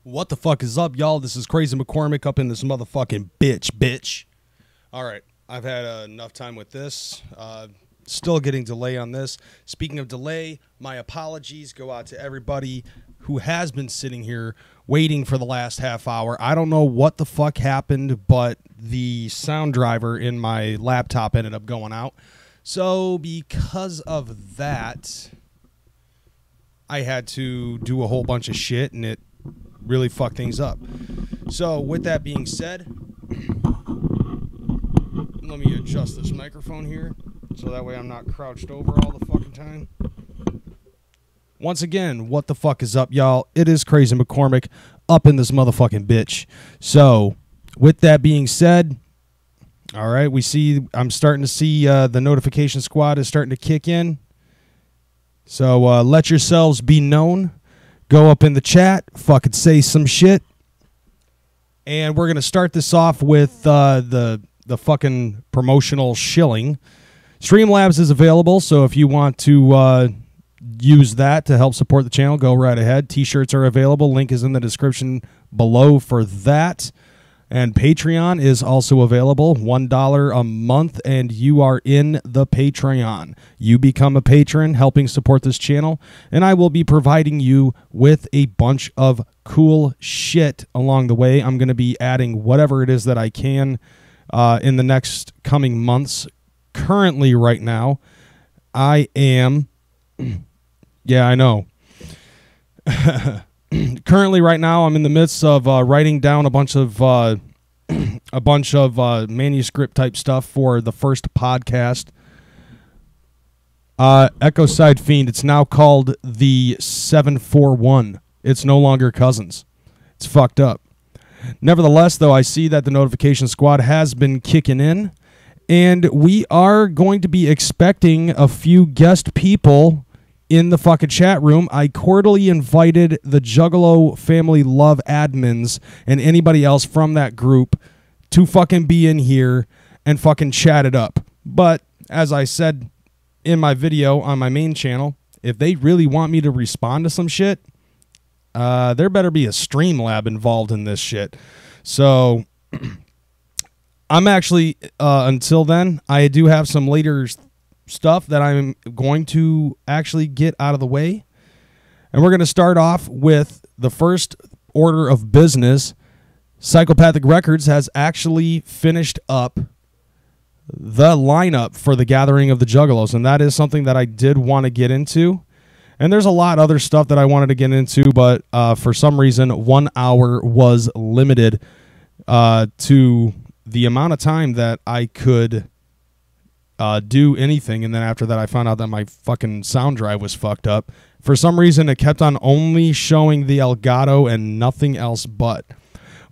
What the fuck is up, y'all? This is KreyzMcKormik up in this motherfucking bitch. All right, I've had enough time with this. Still getting delay on this. Speaking of delay, my apologies go out to everybody who has been sitting here waiting for the last half hour. I don't know what the fuck happened, but the sound driver in my laptop ended up going out. So because of that, I had to do a whole bunch of shit, and it really fucked things up. So with that being said, let me adjust this microphone here so that way I'm not crouched over all the fucking time. Once again, what the fuck is up, y'all? It is KreyzMcKormik up in this motherfucking bitch. So with that being said, all right, I'm starting to see the notification squad is starting to kick in. So let yourselves be known. Go up in the chat, fucking say some shit. And we're going to start this off with the fucking promotional shilling. Streamlabs is available, so if you want to use that to help support the channel, go right ahead. T-shirts are available. Link is in the description below for that. And Patreon is also available, $1 a month, and you are in the Patreon. You become a patron, helping support this channel, and I will be providing you with a bunch of cool shit along the way. I'm going to be adding whatever it is that I can in the next coming months. Currently, right now, I am... yeah, I know. Currently, right now, I'm in the midst of writing down a bunch of manuscript type stuff for the first podcast. Echo Side Fiend. It's now called the 741. It's no longer Cousins. It's fucked up. Nevertheless, though, I see that the notification squad has been kicking in, and we are going to be expecting a few guest people in the fucking chat room. I cordially invited the Juggalo Family Love admins and anybody else from that group to fucking be in here and fucking chat it up. But as I said in my video on my main channel, if they really want me to respond to some shit, there better be a Streamlab involved in this shit. So I'm actually, until then, I do have some later stuff that I'm going to actually get out of the way. And we're going to start off with the first order of business. Psychopathic Records has actually finished up the lineup for the Gathering of the Juggalos, and that is something that I did want to get into. And there's a lot of other stuff that I wanted to get into, but for some reason, 1 hour was limited to the amount of time that I could do anything. And then after that, I found out that my fucking sound drive was fucked up. For some reason, it kept on only showing the Elgato and nothing else but.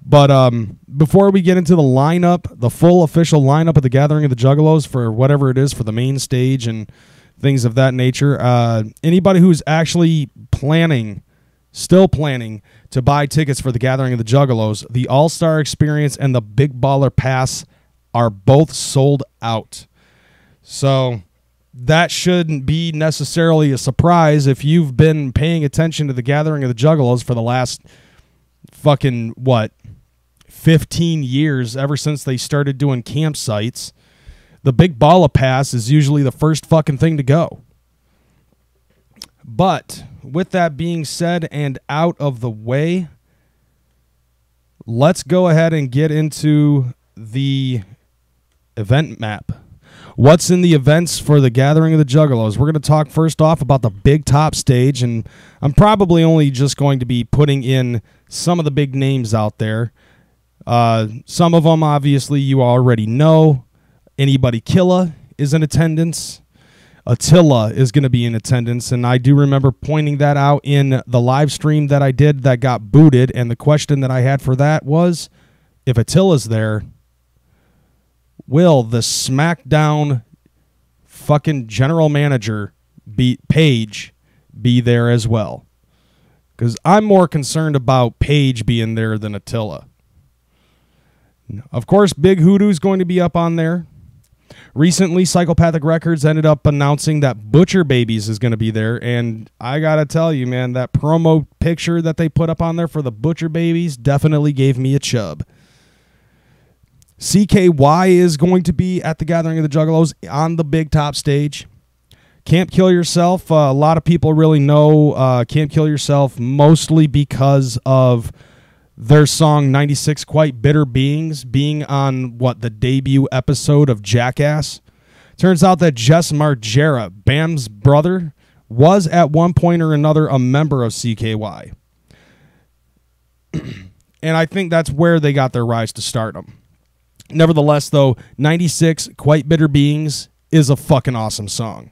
But before we get into the lineup, the full official lineup of the Gathering of the Juggalos for whatever it is for the main stage and things of that nature, anybody who's actually still planning to buy tickets for the Gathering of the Juggalos, the All-Star Experience and the Big Baller Pass are both sold out. So that shouldn't be necessarily a surprise if you've been paying attention to the Gathering of the Juggalos for the last fucking, 15 years, ever since they started doing campsites. The Big Baller Pass is usually the first fucking thing to go. But with that being said and out of the way, let's go ahead and get into the event map. What's in the events for the Gathering of the Juggalos? We're going to talk first off about the big top stage, and I'm probably only just going to be putting in some of the big names out there. Some of them, obviously, you already know. Anybody Killa is in attendance. Attila is going to be in attendance, and I do remember pointing that out in the live stream that I did that got booted, and the question that I had for that was, if Attila's there, will the SmackDown fucking general manager Paige be there as well? Because I'm more concerned about Paige being there than Attila. Of course, Big Hoodoo's going to be up on there. Recently, Psychopathic Records ended up announcing that Butcher Babies is going to be there, and I got to tell you, man, that promo picture that they put up on there for the Butcher Babies definitely gave me a chub. CKY is going to be at the Gathering of the Juggalos on the big top stage. Camp Kill Yourself, a lot of people really know Camp Kill Yourself mostly because of their song 96 Quite Bitter Beings being on, the debut episode of Jackass. Turns out that Jess Margera, Bam's brother, was at one point or another a member of CKY. And I think that's where they got their rise to stardom. Nevertheless, though, 96 Quite Bitter Beings is a fucking awesome song.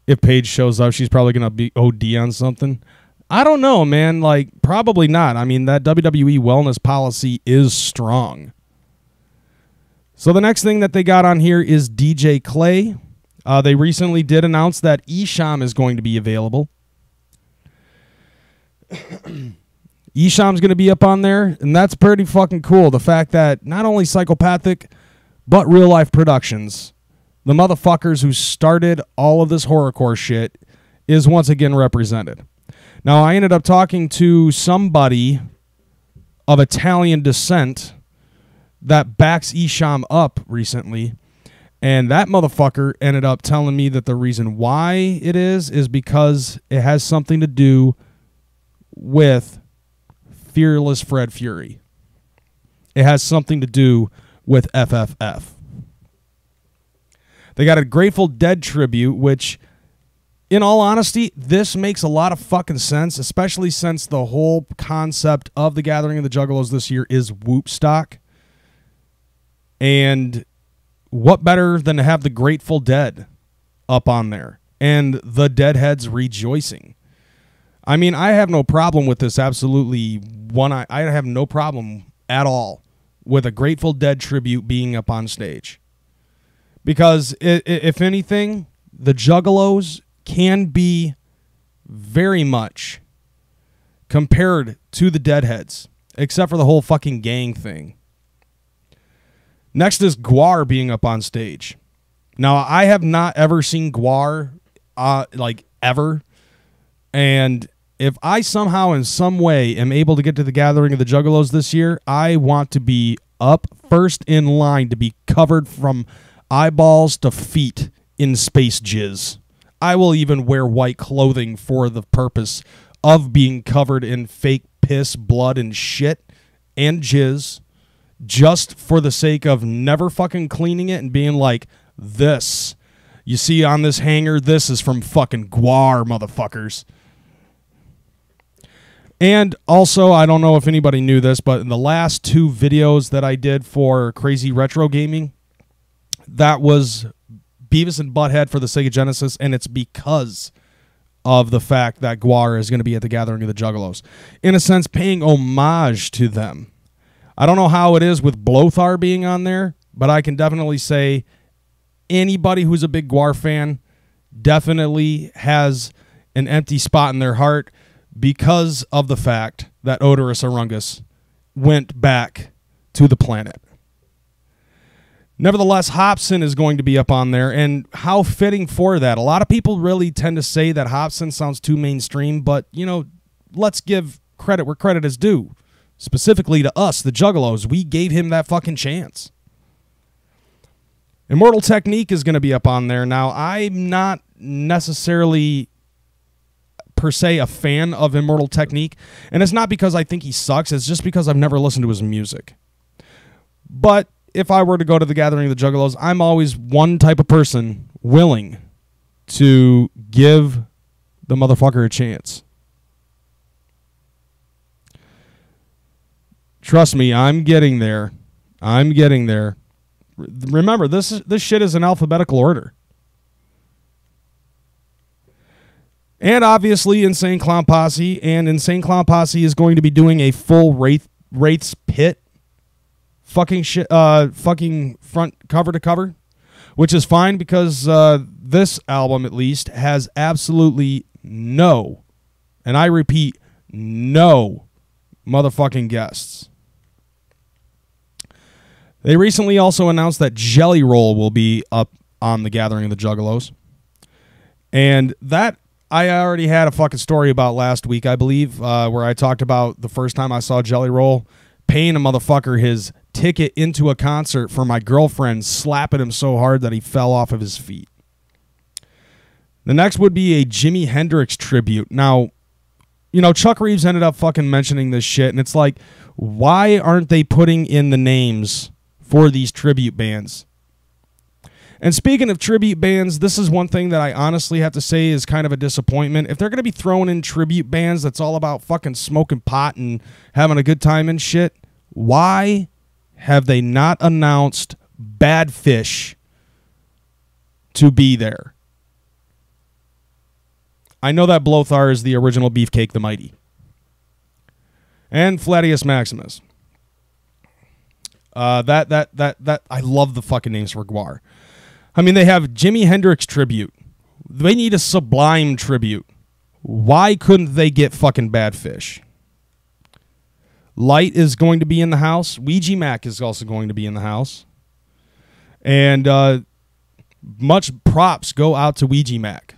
If Paige shows up, she's probably going to be OD on something. I don't know, man. Probably not. I mean, that WWE wellness policy is strong. So the next thing that they got on here is DJ Clay. They recently did announce that Esham is going to be available. Esham's going to be up on there, and that's pretty fucking cool. The fact that not only Psychopathic, but Real Life Productions, the motherfuckers who started all of this horrorcore shit, is once again represented. Now, I ended up talking to somebody of Italian descent that backs Esham up recently, and that motherfucker ended up telling me that the reason why it is because it has something to do with Fearless Fred Fury. It has something to do with FFF. They got a Grateful Dead tribute, which, in all honesty, this makes a lot of fucking sense, especially since the whole concept of the Gathering of the Juggalos this year is whoop stock. And what better than to have the Grateful Dead up on there and the Deadheads rejoicing? I mean, I have no problem with this. Absolutely, I have no problem at all with a Grateful Dead tribute being up on stage. Because, if anything, the Juggalos can be very much compared to the Deadheads, except for the whole fucking gang thing. Next is Gwar being up on stage. Now, I have not ever seen Gwar, ever. And if I somehow in some way am able to get to the Gathering of the Juggalos this year, I want to be up first in line to be covered from eyeballs to feet in space jizz. I will even wear white clothing for the purpose of being covered in fake piss, blood, and shit and jizz, just for the sake of never fucking cleaning it and being like, this, you see on this hanger, this is from fucking Gwar, motherfuckers. And also, I don't know if anybody knew this, but in the last two videos that I did for Crazy Retro Gaming, that was Beavis and Butthead for the Sega Genesis, and it's because of the fact that Gwar is going to be at the Gathering of the Juggalos. In a sense, paying homage to them. I don't know how it is with Blothar being on there, but I can definitely say anybody who's a big Gwar fan definitely has an empty spot in their heart because of the fact that Odorous Arungus went back to the planet. Nevertheless, Hobson is going to be up on there, and how fitting for that. A lot of people really tend to say that Hobson sounds too mainstream, but, you know, let's give credit where credit is due. Specifically to us, the Juggalos. We gave him that fucking chance. Immortal Technique is going to be up on there. Now, I'm not necessarily per se a fan of Immortal Technique, and it's not because I think he sucks. It's just because I've never listened to his music. But if I were to go to the Gathering of the Juggalos, I'm always one type of person willing to give the motherfucker a chance. Trust me, I'm getting there. I'm getting there. Remember, this shit is in alphabetical order. And obviously, Insane Clown Posse. And Insane Clown Posse is going to be doing a full Wraith's Pit fucking front cover to cover, which is fine because this album, at least, has absolutely no, and I repeat, no motherfucking guests. They recently also announced that Jelly Roll will be up on the Gathering of the Juggalos. And that I already had a fucking story about last week, I believe, where I talked about the first time I saw Jelly Roll paying a motherfucker his ticket into a concert for my girlfriend, slapping him so hard that he fell off of his feet. The next would be a Jimi Hendrix tribute. Now, you know, Chuck Reeves ended up fucking mentioning this shit, and it's like, why aren't they putting in the names for these tribute bands? And speaking of tribute bands, this is one thing that I honestly have to say is kind of a disappointment. If they're going to be throwing in tribute bands that's all about fucking smoking pot and having a good time and shit, why have they not announced Bad Fish to be there? I know that Blothar is the original Beefcake the Mighty. And Fladius Maximus. I love the fucking names for Gwar. I mean, they have Jimi Hendrix tribute. They need a Sublime tribute. Why couldn't they get fucking Bad Fish? Light is going to be in the house. Ouija Mac is also going to be in the house. And much props go out to Ouija Mac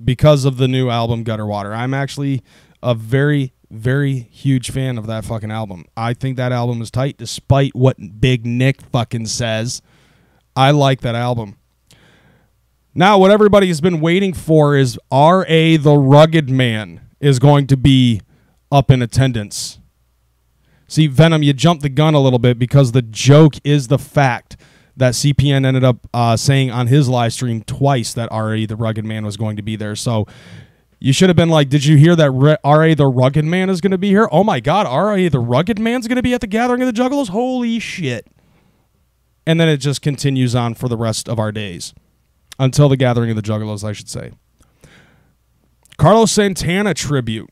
because of the new album Gutter Water. I'm actually a very, very huge fan of that fucking album. I think that album is tight despite what Big Nick fucking says. I like that album. Now, what everybody has been waiting for is R.A. the Rugged Man is going to be up in attendance. See, Venom, you jumped the gun a little bit because the joke is the fact that CPN ended up saying on his live stream twice that R.A. the Rugged Man was going to be there. So you should have been like, did you hear that R.A. the Rugged Man is going to be here? Oh, my God, R.A. the Rugged Man's going to be at the Gathering of the Juggalos? Holy shit. And then it just continues on for the rest of our days. Until the Gathering of the Juggalos, I should say. Carlos Santana tribute.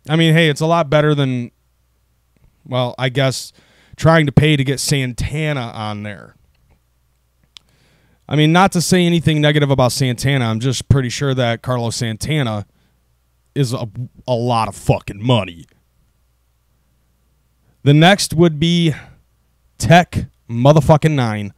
I mean, hey, it's a lot better than, well, I guess, trying to pay to get Santana on there. I mean, not to say anything negative about Santana. I'm just pretty sure that Carlos Santana is a lot of fucking money. The next would be Tech motherfucking 9.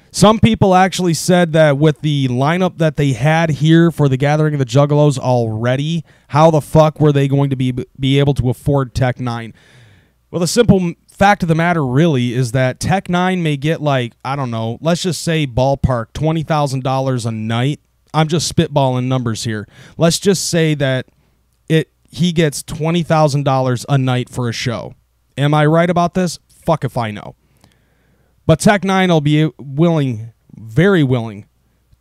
Some people actually said that with the lineup that they had here for the Gathering of the Juggalos already, how the fuck were they going to be able to afford Tech 9? Well, the simple fact of the matter really is that Tech 9 may get like, I don't know, let's just say ballpark $20,000 a night. I'm just spitballing numbers here. Let's just say that he gets $20,000 a night for a show. Am I right about this? Fuck if I know. But Tech 9 will be willing, very willing,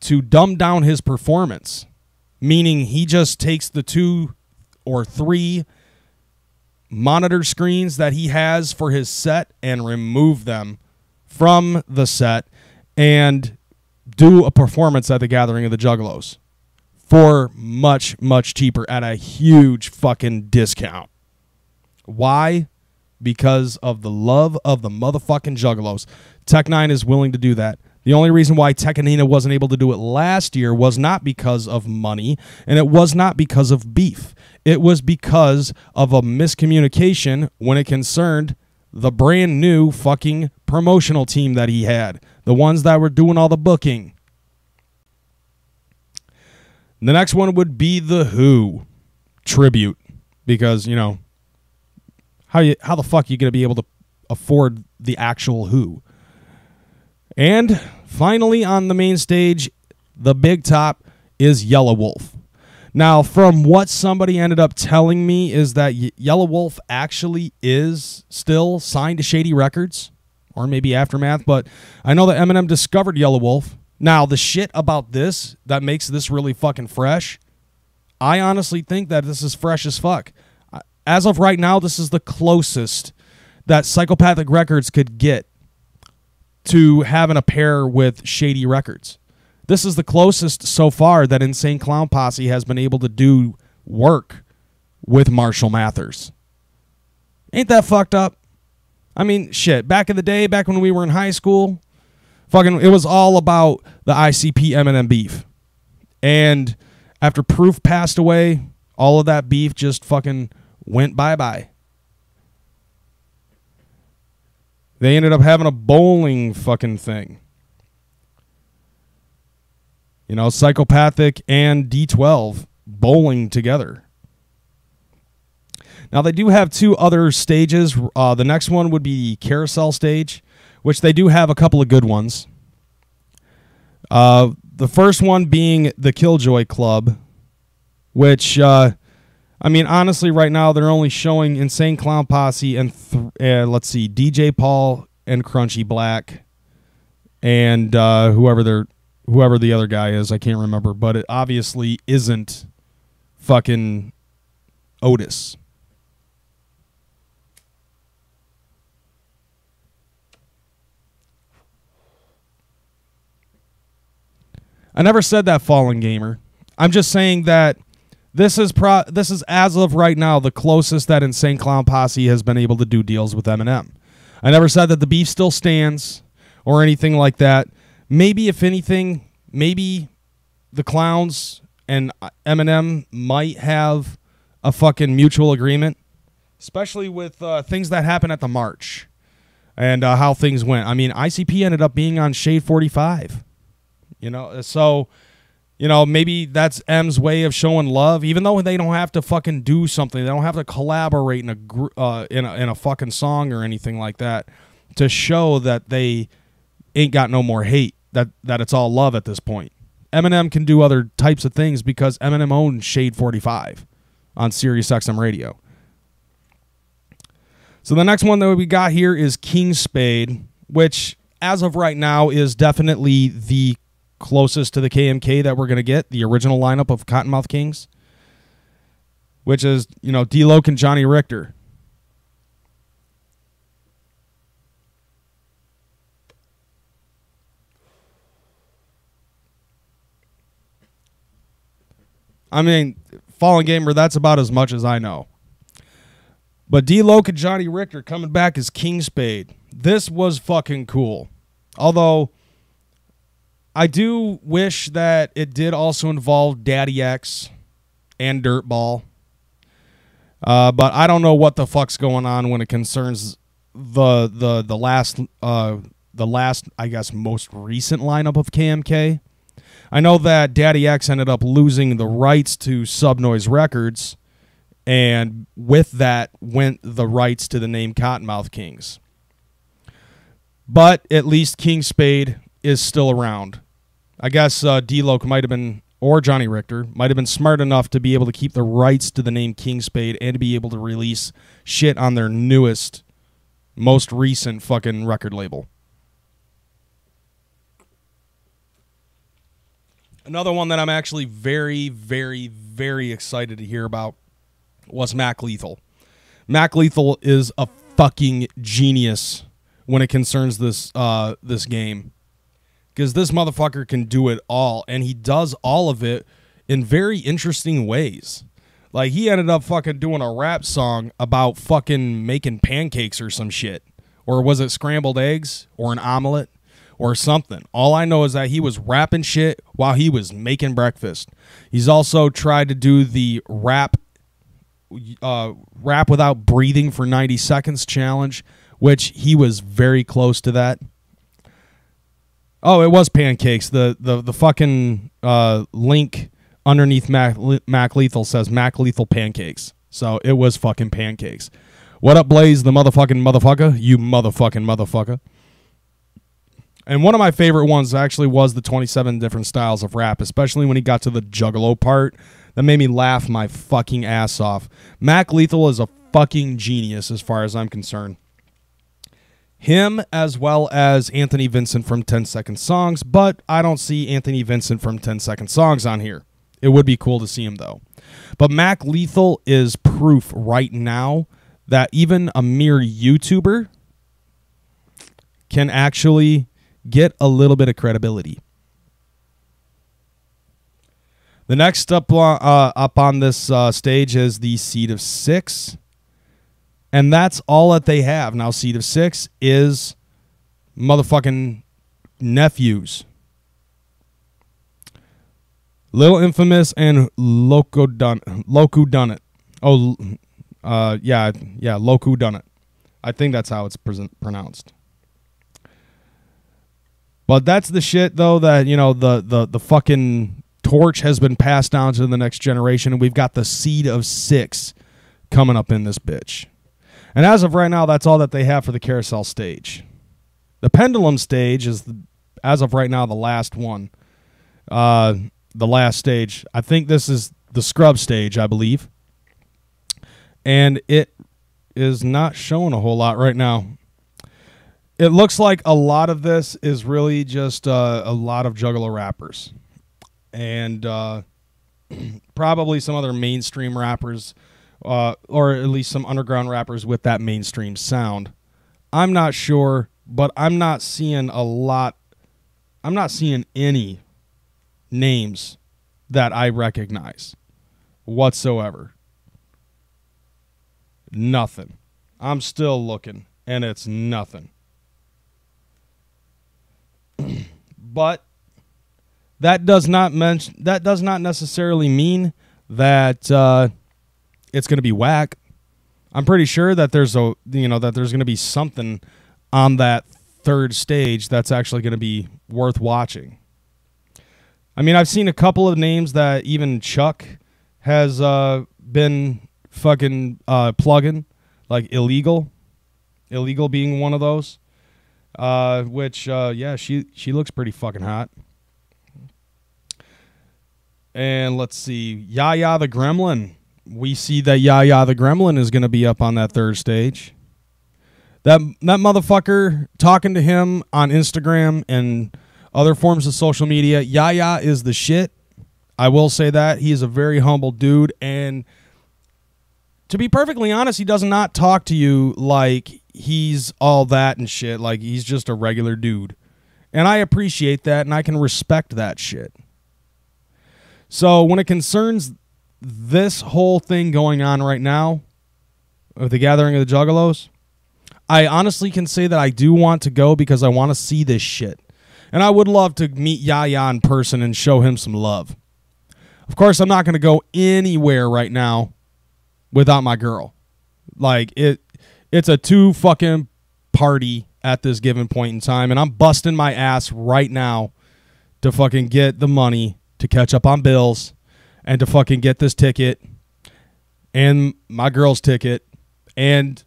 to dumb down his performance, meaning he just takes the 2 or 3 monitor screens that he has for his set and remove them from the set and do a performance at the Gathering of the Juggalos for much, much cheaper at a huge fucking discount. Why? Because of the love of the motherfucking Juggalos. Tech 9 is willing to do that. The only reason why Tekanina wasn't able to do it last year was not because of money, and it was not because of beef. It was because of a miscommunication when it concerned the brand new fucking promotional team that he had, the ones that were doing all the booking. The next one would be the Who tribute, because, you know, how the fuck are you going to be able to afford the actual Who? And finally on the main stage, the big top is Yellow Wolf. Now, from what somebody ended up telling me is that Yellow Wolf actually is still signed to Shady Records, or maybe Aftermath, but I know that Eminem discovered Yellow Wolf. Now, the shit about this that makes this really fucking fresh, I honestly think that this is fresh as fuck. As of right now, this is the closest that Psychopathic Records could get to having a pair with Shady Records. This is the closest so far that Insane Clown Posse has been able to do work with Marshall Mathers. Ain't that fucked up? I mean, shit, back in the day, back when we were in high school, fucking, it was all about the ICP Eminem beef. And after Proof passed away, all of that beef just fucking went bye-bye. They ended up having a bowling fucking thing. You know, Psychopathic and D12 bowling together. Now, they do have 2 other stages. The next one would be the Carousel stage, which they do have a couple of good ones. The first one being the Killjoy Club, which, I mean, honestly, right now, they're only showing Insane Clown Posse and, let's see, DJ Paul and Crunchy Black and whoever the other guy is. I can't remember, but it obviously isn't fucking Otis. I never said that, Fallen Gamer. I'm just saying that this is as of right now the closest that Insane Clown Posse has been able to do deals with Eminem. I never said that the beef still stands or anything like that. Maybe, if anything, maybe the Clowns and Eminem might have a fucking mutual agreement, especially with things that happened at the March and how things went. I mean, ICP ended up being on Shade 45. You know, so, you know, maybe that's M's way of showing love, even though they don't have to fucking do something. They don't have to collaborate in a fucking song or anything like that to show that they ain't got no more hate, that it's all love at this point. Eminem can do other types of things because Eminem owns Shade 45 on Sirius XM Radio. So the next one that we got here is King Spade, which as of right now is definitely the closest to the KMK that we're going to get, the original lineup of Cottonmouth Kings, which is, you know, D-Loc and Johnny Richter. I mean, Fallen Gamer, that's about as much as I know. But D-Loc and Johnny Richter coming back as King Spade. This was fucking cool. Although I do wish that it did also involve Daddy X and Dirtball. But I don't know what the fuck's going on when it concerns the last I guess most recent lineup of KMK. I know that Daddy X ended up losing the rights to Subnoise Records, and with that went the rights to the name Cottonmouth Kings. But at least King Spade is still around. I guess D-Loc might have been, or Johnny Richter, might have been smart enough to be able to keep the rights to the name King Spade and to be able to release shit on their newest, most recent fucking record label. Another one that I'm actually very, very, very excited to hear about was Mac Lethal. Mac Lethal is a fucking genius when it concerns this this game, because this motherfucker can do it all, and he does all of it in very interesting ways. Like, he ended up fucking doing a rap song about fucking making pancakes or some shit, or was it scrambled eggs or an omelet or something. All I know is that he was rapping shit while he was making breakfast. He's also tried to do the rap without breathing for 90 seconds challenge, which he was very close to that. Oh, it was pancakes. The fucking link underneath Mac Lethal says Mac Lethal pancakes. So it was fucking pancakes. What up, Blaze, the motherfucker? You motherfucking motherfucker. And one of my favorite ones actually was the 27 different styles of rap, especially when he got to the Juggalo part. That made me laugh my fucking ass off. Mac Lethal is a fucking genius as far as I'm concerned. Him as well as Anthony Vincent from 10 Second Songs, but I don't see Anthony Vincent from 10 Second Songs on here. It would be cool to see him, though. But Mac Lethal is proof right now that even a mere YouTuber can actually get a little bit of credibility. The next up on this stage is the Seed of Six, and that's all that they have. Now, Seed of Six is motherfucking nephews. Little Infamous and Loco Dunnit. Oh, yeah, Loco Dunnit. I think that's how it's pronounced. But that's the shit, though, that, you know, the fucking torch has been passed down to the next generation, and we've got the seed of 6 coming up in this bitch. And as of right now, that's all that they have for the carousel stage. The pendulum stage is, as of right now, the last one. The last stage. I think this is the scrub stage, I believe. And it is not showing a whole lot right now. It looks like a lot of this is really just a lot of Juggalo rappers. And probably some other mainstream rappers, or at least some underground rappers with that mainstream sound. I'm not sure, but I'm not seeing a lot. I'm not seeing any names that I recognize whatsoever. Nothing. I'm still looking, and it's nothing. But that does not necessarily mean that it's going to be whack. I'm pretty sure that there's going to be something on that third stage that's actually going to be worth watching. I mean, I've seen a couple of names that even Chuck has been fucking plugging, like Illegal being one of those. Which yeah, she looks pretty fucking hot. And let's see, Yaya the Gremlin. We see that Yaya the Gremlin is going to be up on that third stage. That motherfucker, talking to him on Instagram and other forms of social media, Yaya is the shit. I will say that. He is a very humble dude, and to be perfectly honest, he does not talk to you like he's all that and shit. Like, he's just a regular dude. And I appreciate that, and I can respect that shit. So when it concerns this whole thing going on right now, with the gathering of the Juggalos, I honestly can say that I do want to go because I want to see this shit. And I would love to meet Yaya in person and show him some love. Of course, I'm not going to go anywhere right now without my girl. Like, it's a 2 fucking party at this given point in time, and I'm busting my ass right now to fucking get the money to catch up on bills and to fucking get this ticket and my girl's ticket and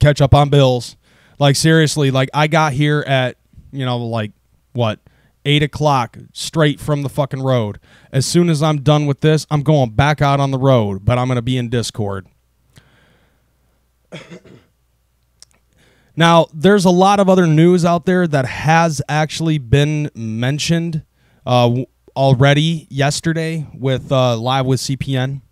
catch up on bills. Like, seriously, like, I got here at, you know, like, what, 8 o'clock straight from the fucking road. As soon as I'm done with this, I'm going back out on the road, but I'm going to be in Discord. Now, there's a lot of other news out there that has actually been mentioned already yesterday with Live with CPN.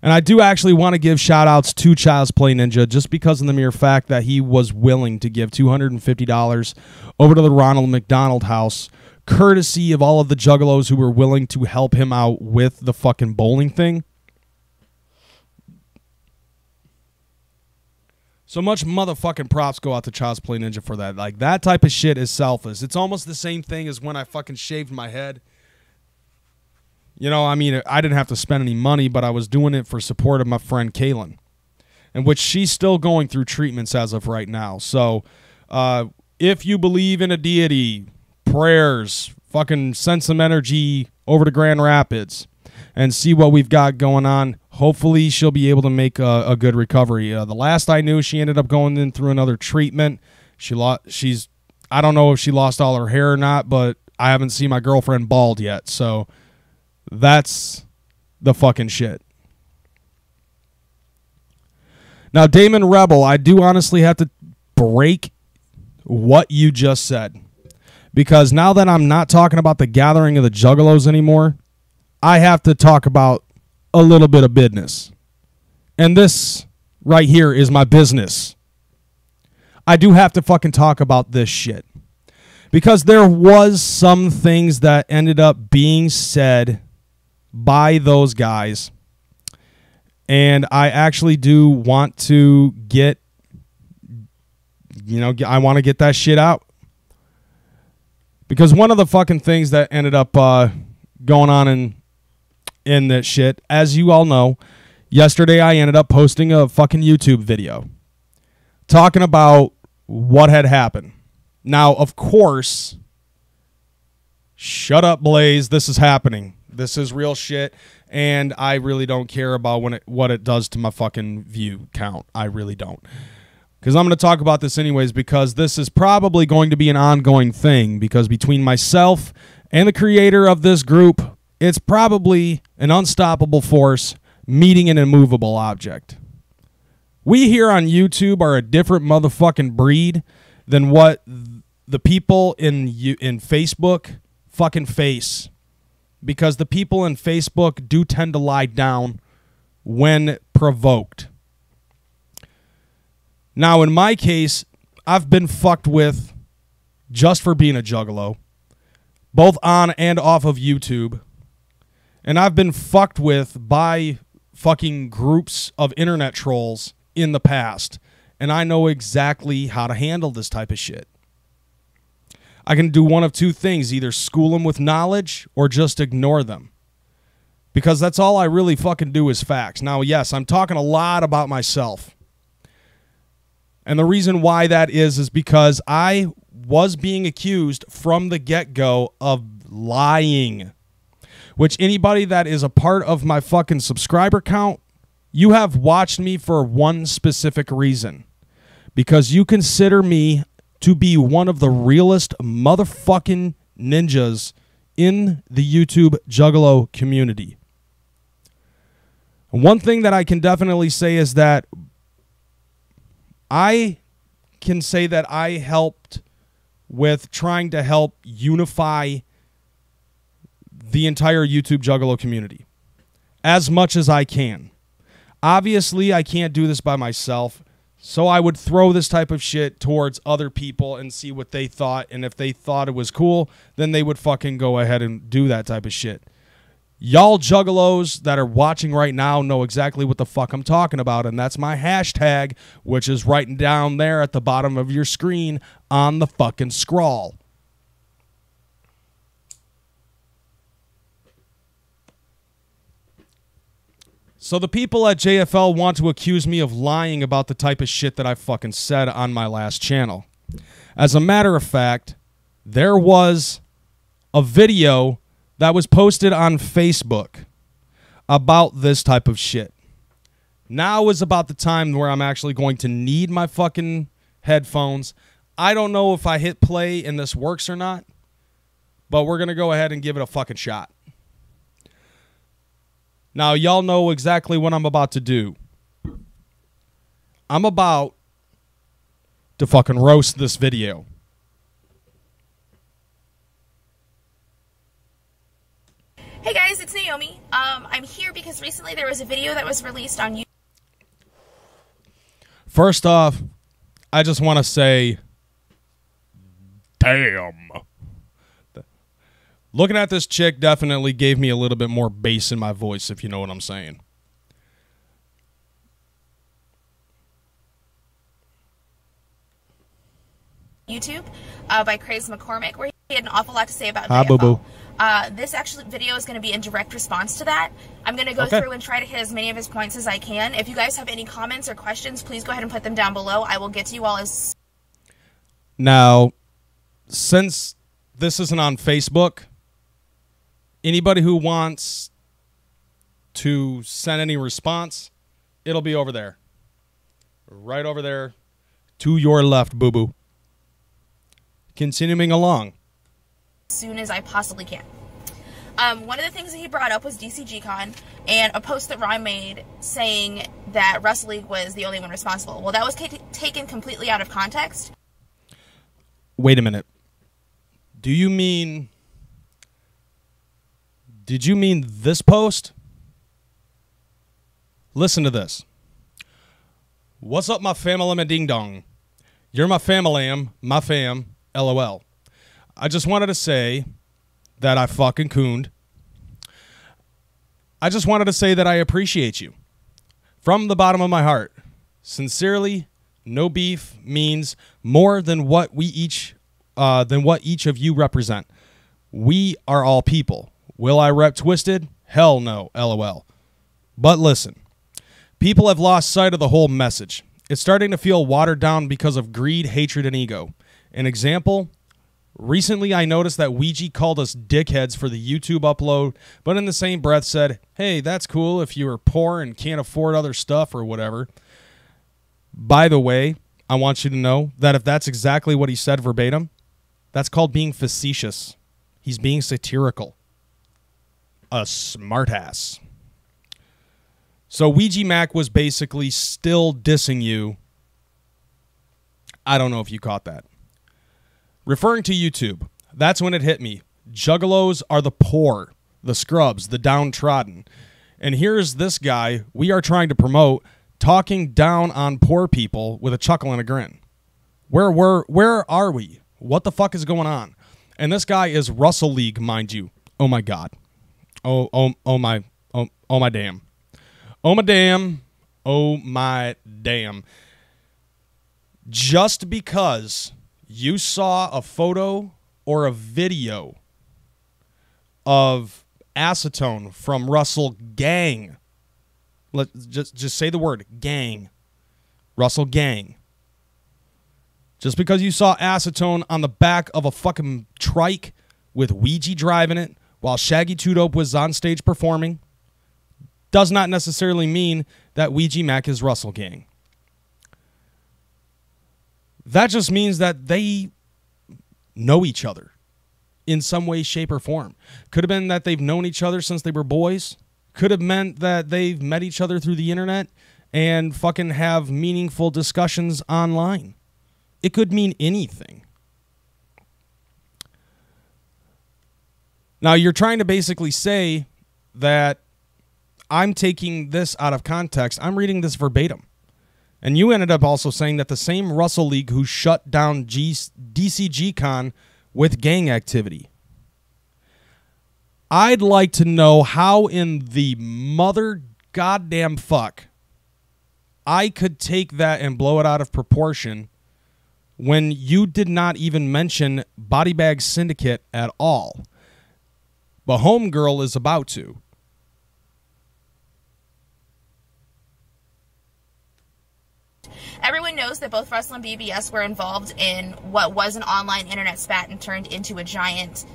And I do actually want to give shout-outs to Child's Play Ninja just because of the mere fact that he was willing to give $250 over to the Ronald McDonald House, courtesy of all of the Juggalos who were willing to help him out with the fucking bowling thing. So much motherfucking props go out to Child's Play Ninja for that. Like, that type of shit is selfless. It's almost the same thing as when I fucking shaved my head. You know, I mean, I didn't have to spend any money, but I was doing it for support of my friend Kaylin, in which she's still going through treatments as of right now. So, if you believe in a deity, prayers, fucking send some energy over to Grand Rapids and see what we've got going on. Hopefully, she'll be able to make a good recovery. The last I knew, she ended up going in through another treatment. I don't know if she lost all her hair or not, but I haven't seen my girlfriend bald yet, so that's the fucking shit. Now, Damon Rebel, I do honestly have to break what you just said, because now that I'm not talking about the gathering of the Juggalos anymore, I have to talk about a little bit of business. And this right here is my business. I do have to fucking talk about this shit, because there was some things that ended up being said by those guys, and I actually do want to get, you know, I want to get that shit out, because one of the fucking things that ended up going on in that shit, as you all know, yesterday I ended up posting a fucking YouTube video talking about what had happened. Now, of course, shut up, Blaze. This is happening. This is real shit, and I really don't care about what it does to my fucking view count. I really don't. Because I'm going to talk about this anyways, because this is probably going to be an ongoing thing, because between myself and the creator of this group, it's probably an unstoppable force meeting an immovable object. We here on YouTube are a different motherfucking breed than what the people in Facebook fucking face. Because the people in Facebook do tend to lie down when provoked. Now, in my case, I've been fucked with just for being a juggalo, both on and off of YouTube. And I've been fucked with by fucking groups of internet trolls in the past. And I know exactly how to handle this type of shit. I can do one of two things, either school them with knowledge or just ignore them. Because that's all I really fucking do is facts. Now, yes, I'm talking a lot about myself. And the reason why that is because I was being accused from the get-go of lying. Which anybody that is a part of my fucking subscriber count, you have watched me for one specific reason. Because you consider me to be one of the realest motherfucking ninjas in the YouTube Juggalo community. And one thing that I can definitely say is that I can say that I helped with trying to help unify the entire YouTube Juggalo community as much as I can. Obviously, I can't do this by myself. So I would throw this type of shit towards other people and see what they thought. And if they thought it was cool, then they would fucking go ahead and do that type of shit. Y'all juggalos that are watching right now know exactly what the fuck I'm talking about. And that's my hashtag, which is right down there at the bottom of your screen on the fucking scroll. So the people at JFL want to accuse me of lying about the type of shit that I fucking said on my last channel. As a matter of fact, there was a video that was posted on Facebook about this type of shit. Now is about the time where I'm actually going to need my fucking headphones. I don't know if I hit play and this works or not, but we're going to go ahead and give it a fucking shot. Now, y'all know exactly what I'm about to do. I'm about to fucking roast this video. Hey guys, it's Naomi. I'm here because recently there was a video that was released on YouTube. First off, I just want to say, damn. Looking at this chick definitely gave me a little bit more bass in my voice, if you know what I'm saying. YouTube by KreyzMcKormik, where he had an awful lot to say about Hi, JFL. boo-boo. This actually video is going to be in direct response to that. I'm going to go through and try to hit as many of his points as I can. If you guys have any comments or questions, please go ahead and put them down below. I will get to you all as... Now, since this isn't on Facebook, anybody who wants to send any response, it'll be over there. Right over there to your left, boo-boo. Continuing along. As soon as I possibly can. One of the things that he brought up was DCGCon and a post that Ron made saying that Wrestle League was the only one responsible. Well, that was taken completely out of context. Wait a minute. Do you mean... Did you mean this post? Listen to this. What's up, my family, my ding dong? You're my family, my fam, LOL. I just wanted to say that I fucking cooned. I just wanted to say that I appreciate you. From the bottom of my heart. Sincerely, no beef means more than what each of you represent. We are all people. Will I rep Twisted? Hell no, LOL. But listen, people have lost sight of the whole message. It's starting to feel watered down because of greed, hatred, and ego. An example, recently I noticed that Ouija called us dickheads for the YouTube upload, but in the same breath said, hey, that's cool if you were poor and can't afford other stuff or whatever. By the way, I want you to know that if that's exactly what he said verbatim, that's called being facetious. He's being satirical. A smartass. So Ouija Mac was basically still dissing you. I don't know if you caught that. Referring to YouTube, that's when it hit me. Juggalos are the poor, the scrubs, the downtrodden. And here's this guy we are trying to promote talking down on poor people with a chuckle and a grin. Where are we? What the fuck is going on? And this guy is Russell League, mind you. Oh my God. Oh my damn. Oh my damn. Oh my damn. Just because you saw a photo or a video of acetone from Russell Gang. Let's just say the word gang. Russell Gang. Just because you saw acetone on the back of a fucking trike with Ouija driving it while Shaggy 2 Dope was on stage performing does not necessarily mean that Ouija Mac is Russell Gang. That just means that they know each other in some way, shape, or form. Could have been that they've known each other since they were boys. Could have meant that they've met each other through the internet and fucking have meaningful discussions online. It could mean anything. Now, you're trying to basically say that I'm taking this out of context. I'm reading this verbatim. And you ended up also saying that the same Russell League who shut down DCGCon with gang activity. I'd like to know how in the mother goddamn fuck I could take that and blow it out of proportion when you did not even mention Body Bag Syndicate at all. But Homegirl is about to. Everyone knows that both Russell and BBS were involved in what was an online internet spat and turned into a giant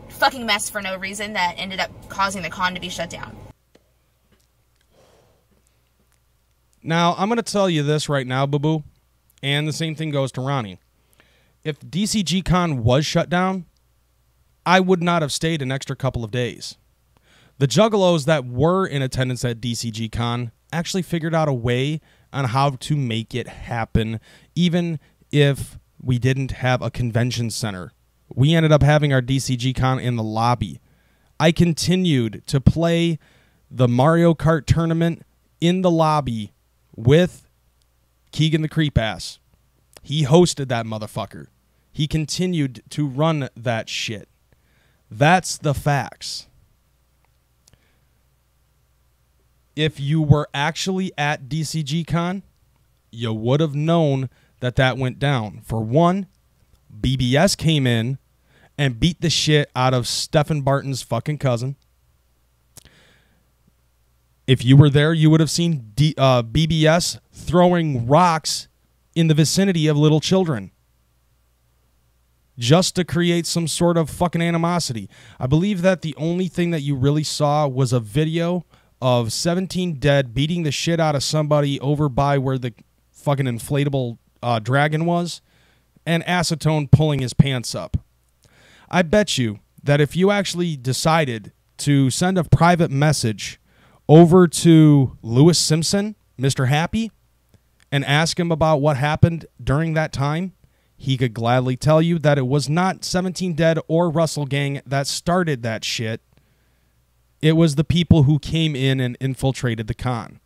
fucking mess for no reason that ended up causing the con to be shut down. Now, I'm going to tell you this right now, boo-boo, and the same thing goes to Ronnie. If DCGCon was shut down, I would not have stayed an extra couple of days. The Juggalos that were in attendance at DCGCon actually figured out a way on how to make it happen, even if we didn't have a convention center. We ended up having our DCGCon in the lobby. I continued to play the Mario Kart tournament in the lobby with Keegan the Creepass. He hosted that motherfucker. He continued to run that shit. That's the facts. If you were actually at DCGCon, you would have known that that went down. For one, BBS came in and beat the shit out of Stephen Barton's fucking cousin. If you were there, you would have seen BBS throwing rocks in the vicinity of little children just to create some sort of fucking animosity. I believe that the only thing that you really saw was a video of 17 Dead beating the shit out of somebody over by where the fucking inflatable dragon was, and Acetone pulling his pants up. I bet you that if you actually decided to send a private message over to Lewis Simpson, Mr. Happy, and ask him about what happened during that time, he could gladly tell you that it was not 17 Dead or Russell Gang that started that shit. It was the people who came in and infiltrated the con.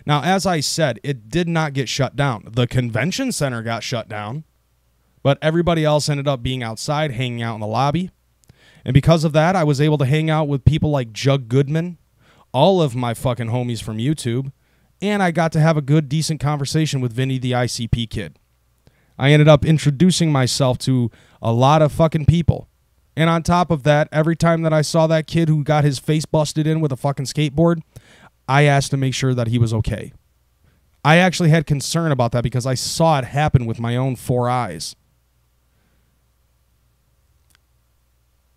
Now, as I said, it did not get shut down. The convention center got shut down, but everybody else ended up being outside, hanging out in the lobby. And because of that, I was able to hang out with people like Jug Goodman, all of my fucking homies from YouTube, and I got to have a good, decent conversation with Vinny the ICP kid. I ended up introducing myself to a lot of fucking people. And on top of that, every time that I saw that kid who got his face busted in with a fucking skateboard, I asked to make sure that he was okay. I actually had concern about that because I saw it happen with my own 4 eyes.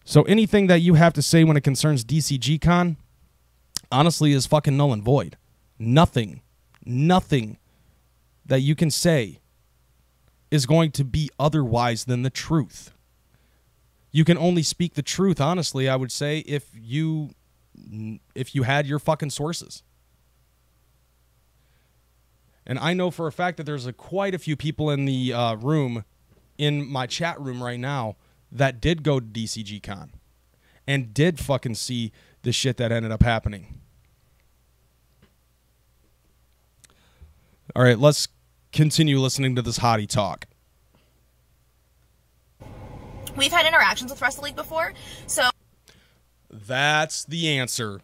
So anything that you have to say when it concerns DCG Con, honestly, is fucking null and void. Nothing that you can say is going to be otherwise than the truth. You can only speak the truth, honestly, I would say, if you had your fucking sources. And I know for a fact that there's quite a few people in the room, in my chat room right now, that did go to DCG Con and did fucking see the shit that ended up happening. All right, let's continue listening to this hottie talk. We've had interactions with Wrestle League before, so... That's the answer.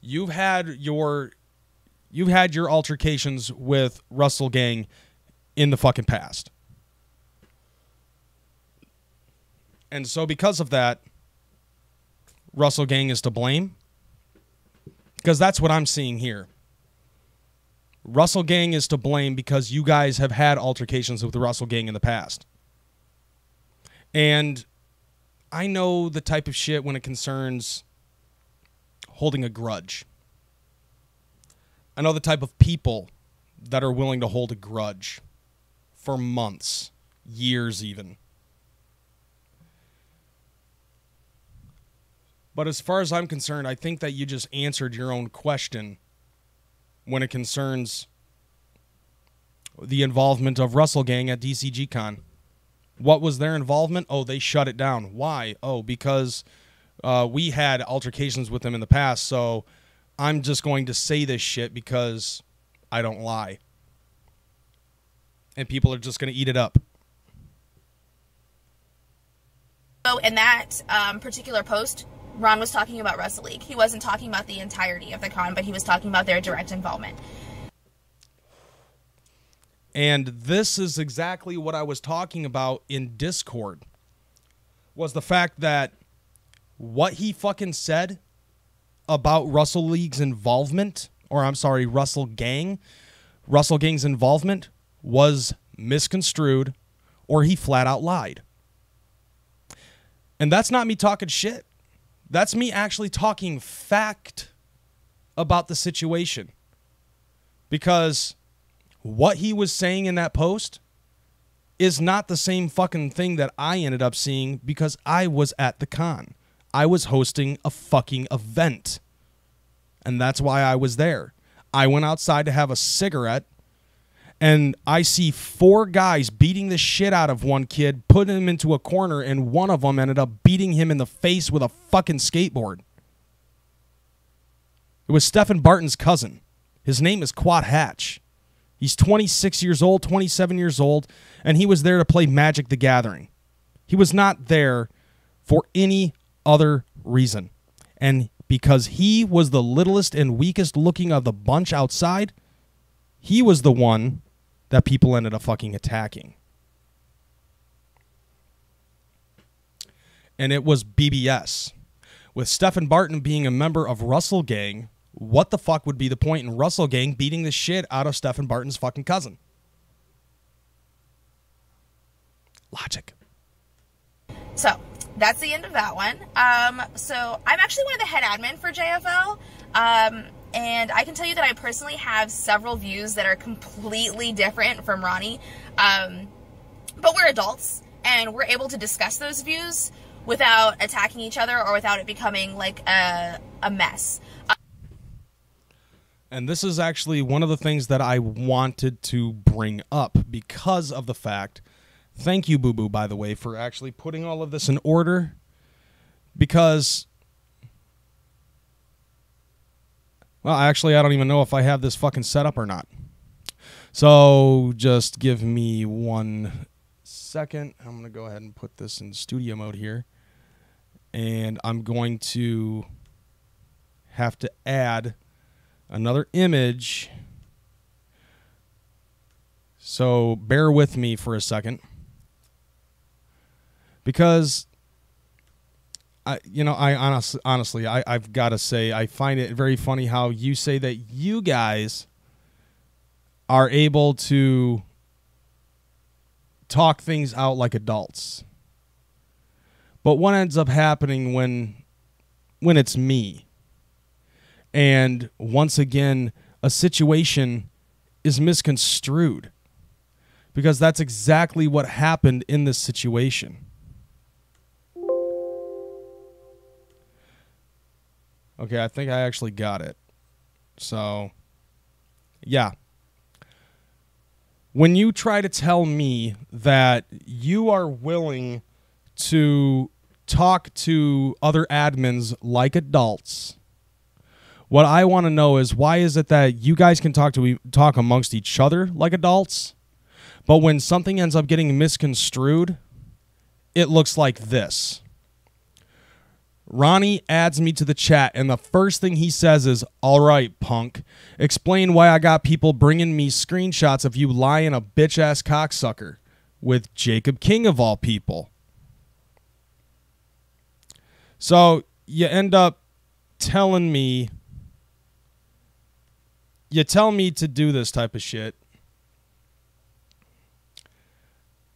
You've had your altercations with Russell Gang in the fucking past. And so because of that, Russell Gang is to blame? Because that's what I'm seeing here. Russell Gang is to blame because you guys have had altercations with the Russell Gang in the past. And I know the type of shit when it concerns holding a grudge. I know the type of people that are willing to hold a grudge for months, years even. But as far as I'm concerned, I think that you just answered your own question when it concerns the involvement of Russell Gang at DCG Con. What was their involvement? Oh, they shut it down. Why? Oh, because we had altercations with them in the past, so I'm just going to say this shit because I don't lie. And people are just going to eat it up. So in that particular post, Ron was talking about Wrestle League. He wasn't talking about the entirety of the con, but he was talking about their direct involvement. And this is exactly what I was talking about in Discord, was the fact that what he fucking said about Russell League's involvement, or I'm sorry, Russell Gang's involvement was misconstrued, or he flat out lied. And that's not me talking shit. That's me actually talking fact about the situation. Because what he was saying in that post is not the same fucking thing that I ended up seeing because I was at the con. I was hosting a fucking event. And that's why I was there. I went outside to have a cigarette, and I see 4 guys beating the shit out of one kid, putting him into a corner, and one of them ended up beating him in the face with a fucking skateboard. It was Stephen Barton's cousin. His name is Quad Hatch. He's 26 years old, 27 years old, and he was there to play Magic the Gathering. He was not there for any other reason. And because he was the littlest and weakest looking of the bunch outside, he was the one that people ended up fucking attacking. And it was BBS. With Stephen Barton being a member of Russell Gang, what the fuck would be the point in Russell Gang beating the shit out of Stephen Barton's fucking cousin? Logic. So, that's the end of that one. So, I'm actually one of the head admin for JFL. And I can tell you that I personally have several views that are completely different from Ronnie. But we're adults, and we're able to discuss those views without attacking each other or without it becoming like a mess. And this is actually one of the things that I wanted to bring up because of the fact, thank you, Boo Boo, by the way, for actually putting all of this in order. Because, well, actually, I don't even know if I have this fucking set up or not. So just give me 1 second. I'm going to go ahead and put this in studio mode here. And I'm going to have to add another image. So bear with me for a second. Because I honestly, I've got to say, I find it very funny how you say that you guys are able to talk things out like adults. But what ends up happening when it's me? And once again, a situation is misconstrued, because that's exactly what happened in this situation. Okay, I think I actually got it. So, yeah. When you try to tell me that you are willing to talk to other admins like adults, what I want to know is, why is it that you guys can talk amongst each other like adults, but when something ends up getting misconstrued, it looks like this. Ronnie adds me to the chat, and the first thing he says is, "All right, punk, explain why I got people bringing me screenshots of you lying a bitch-ass cocksucker," with Jacob King of all people. So you end up telling me, you tell me to do this type of shit,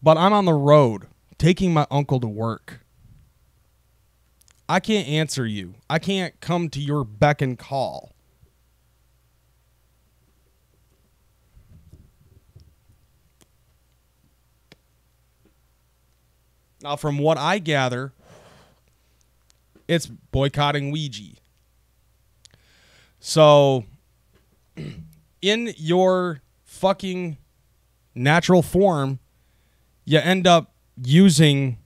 but I'm on the road taking my uncle to work. I can't answer you. I can't come to your beck and call. Now, from what I gather, it's boycotting Ouija. So, in your fucking natural form, you end up using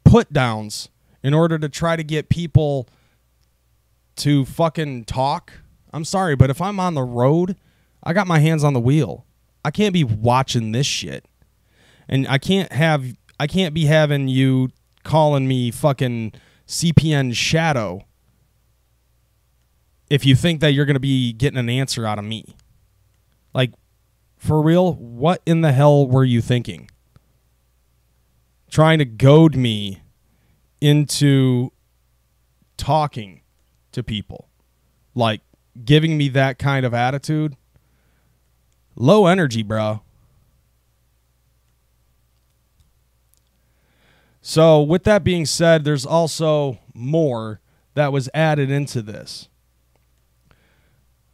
put-downs in order to try to get people to fucking talk. I'm sorry, but if I'm on the road, I got my hands on the wheel. I can't be watching this shit. And I can't be having you calling me fucking CPN Shadow if you think that you're going to be getting an answer out of me. Like, for real, what in the hell were you thinking? Trying to goad me into talking to people, like giving me that kind of attitude. Low energy, bro. So with that being said, there's also more that was added into this.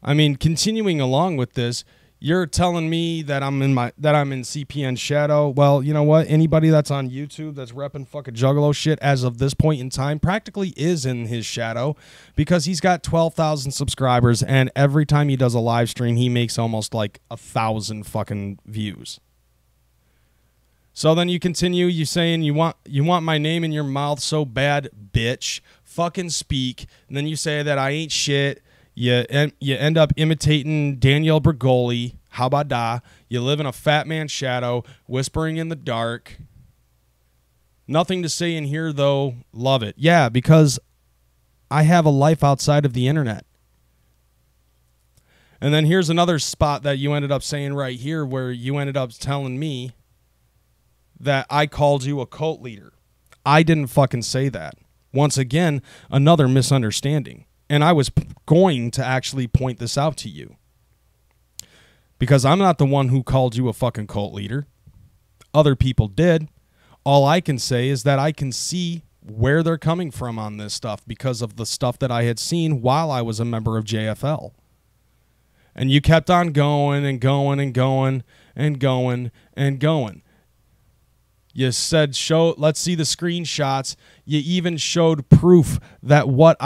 I mean, continuing along with this, you're telling me that I'm in CPN Shadow. Well, you know what? Anybody that's on YouTube that's repping fucking Juggalo shit as of this point in time practically is in his shadow, because he's got 12,000 subscribers, and every time he does a live stream, he makes almost like 1,000 fucking views. So then you continue, you saying you want my name in your mouth so bad, bitch. Fucking speak. And then you say that I ain't shit. You end up imitating Danielle Bergoli. How about that? You live in a fat man's shadow, whispering in the dark. Nothing to say in here, though. Love it. Yeah, because I have a life outside of the internet. And then here's another spot that you ended up saying right here, where you ended up telling me that I called you a cult leader. I didn't fucking say that. Once again, another misunderstanding. And I was going to actually point this out to you, because I'm not the one who called you a fucking cult leader. Other people did. All I can say is that I can see where they're coming from on this stuff because of the stuff that I had seen while I was a member of JFL. And you kept on going and going and going and going and going. You said, let's see the screenshots. You even showed proof that what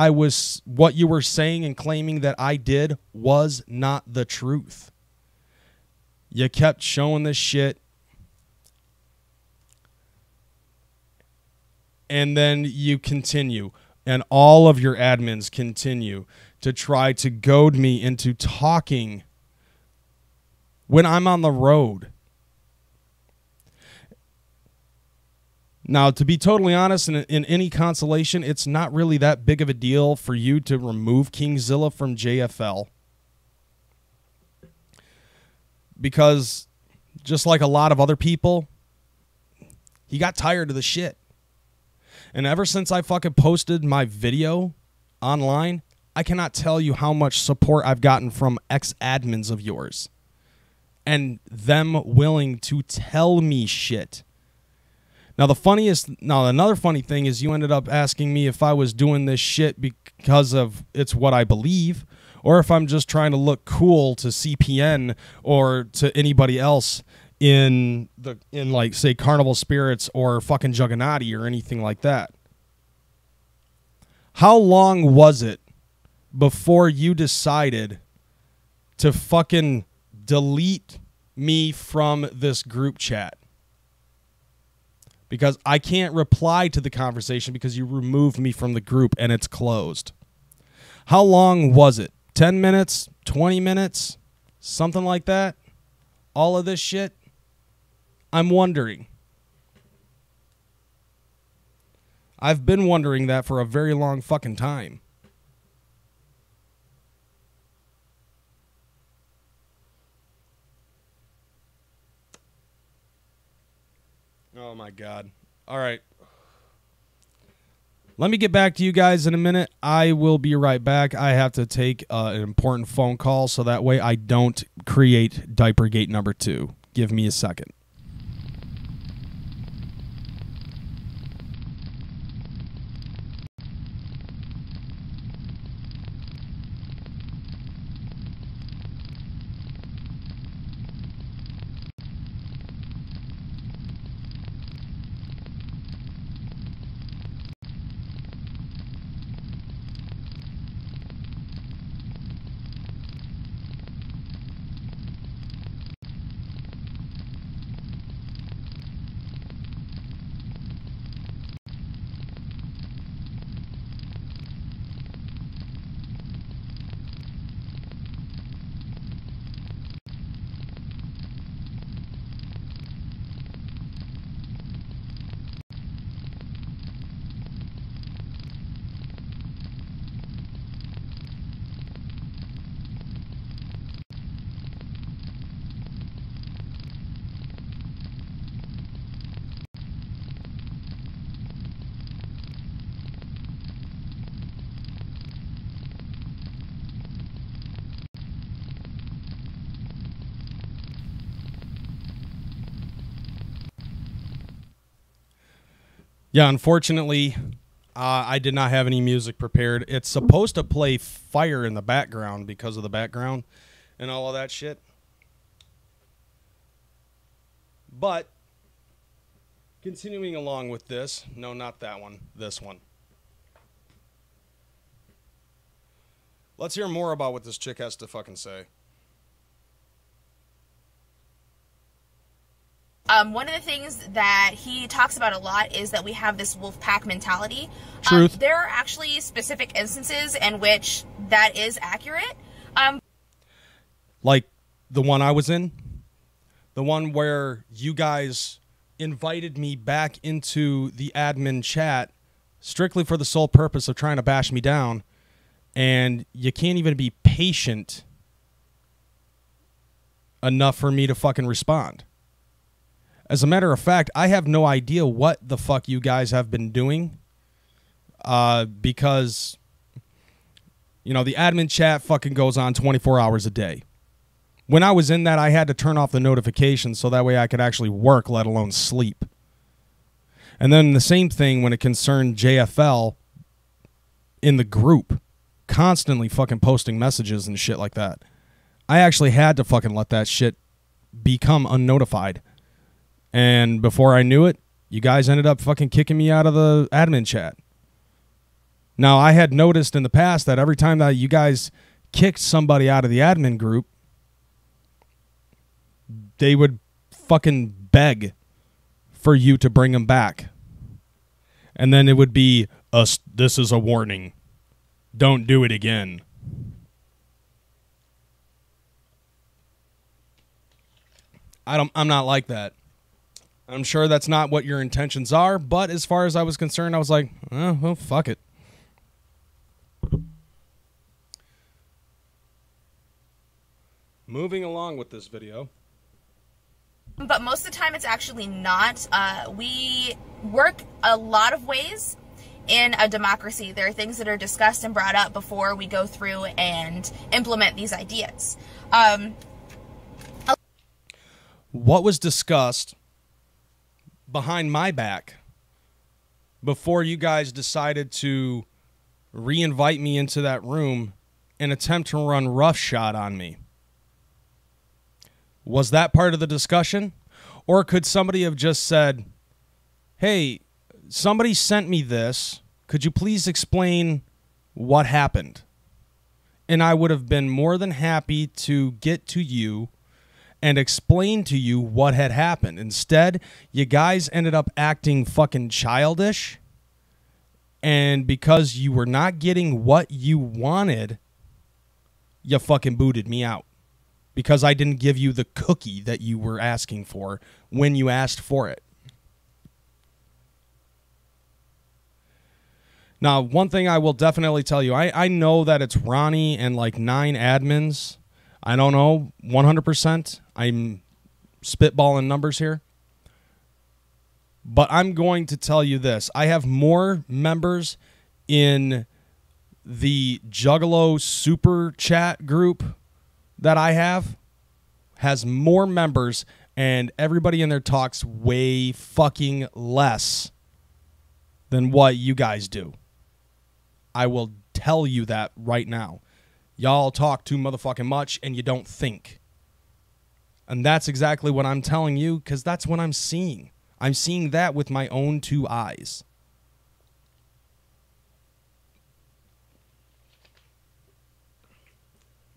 you were saying and claiming that I did was not the truth. You kept showing this shit. And then you continue, and all of your admins continue to try to goad me into talking when I'm on the road. Now, to be totally honest, in any consolation, it's not really that big of a deal for you to remove Kingzilla from JFL. Because, just like a lot of other people, he got tired of the shit. And ever since I fucking posted my video online, I cannot tell you how much support I've gotten from ex-admins of yours. And them willing to tell me shit. Now another funny thing is you ended up asking me if I was doing this shit because of it's what I believe, or if I'm just trying to look cool to CPN or to anybody else in like, say, Carnival Spirits or fucking Jugganati or anything like that. How long was it before you decided to fucking delete me from this group chat? Because I can't reply to the conversation because you removed me from the group and it's closed. How long was it? 10 minutes? 20 minutes? Something like that? All of this shit? I'm wondering. I've been wondering that for a very long fucking time. Oh my God. All right. Let me get back to you guys in a minute. I will be right back. I have to take an important phone call so that way I don't create Diapergate number 2. Give me a second. Yeah, unfortunately, I did not have any music prepared. It's supposed to play fire in the background because of the background and all of that shit. But, continuing along with this. No, not that one. This one. Let's hear more about what this chick has to fucking say. One of the things that he talks about a lot is that we have this wolf pack mentality. Truth. There are actually specific instances in which that is accurate. Like the one I was in? The one where you guys invited me back into the admin chat strictly for the sole purpose of trying to bash me down, and you can't even be patient enough for me to fucking respond. As a matter of fact, I have no idea what the fuck you guys have been doing because, you know, the admin chat fucking goes on 24 hours a day. When I was in that, I had to turn off the notifications so that way I could actually work, let alone sleep. And then the same thing when it concerned JFL in the group, constantly fucking posting messages and shit like that. I actually had to fucking let that shit become unnotified. And before I knew it, you guys ended up fucking kicking me out of the admin chat. Now, I had noticed in the past that every time that you guys kicked somebody out of the admin group, they would fucking beg for you to bring them back. And then it would be, this is a warning. Don't do it again. I'm not like that. I'm sure that's not what your intentions are, but as far as I was concerned, I was like, oh, well, fuck it. Moving along with this video. But most of the time, it's actually not. We work a lot of ways in a democracy. There are things that are discussed and brought up before we go through and implement these ideas. What was discussed behind my back before you guys decided to re-invite me into that room and attempt to run roughshod on me. Was that part of the discussion? Or could somebody have just said, hey, somebody sent me this. Could you please explain what happened? And I would have been more than happy to get to you and explain to you what had happened. Instead, you guys ended up acting fucking childish. And because you were not getting what you wanted, you fucking booted me out. Because I didn't give you the cookie that you were asking for when you asked for it. Now, one thing I will definitely tell you, I know that it's Ronnie and like 9 admins. I don't know 100%. I'm spitballing numbers here. But I'm going to tell you this. I have more members in the Juggalo super chat group that I have. Has more members, and everybody in there talks way fucking less than what you guys do. I will tell you that right now. Y'all talk too motherfucking much, and you don't think. And that's exactly what I'm telling you, because that's what I'm seeing. I'm seeing that with my own 2 eyes.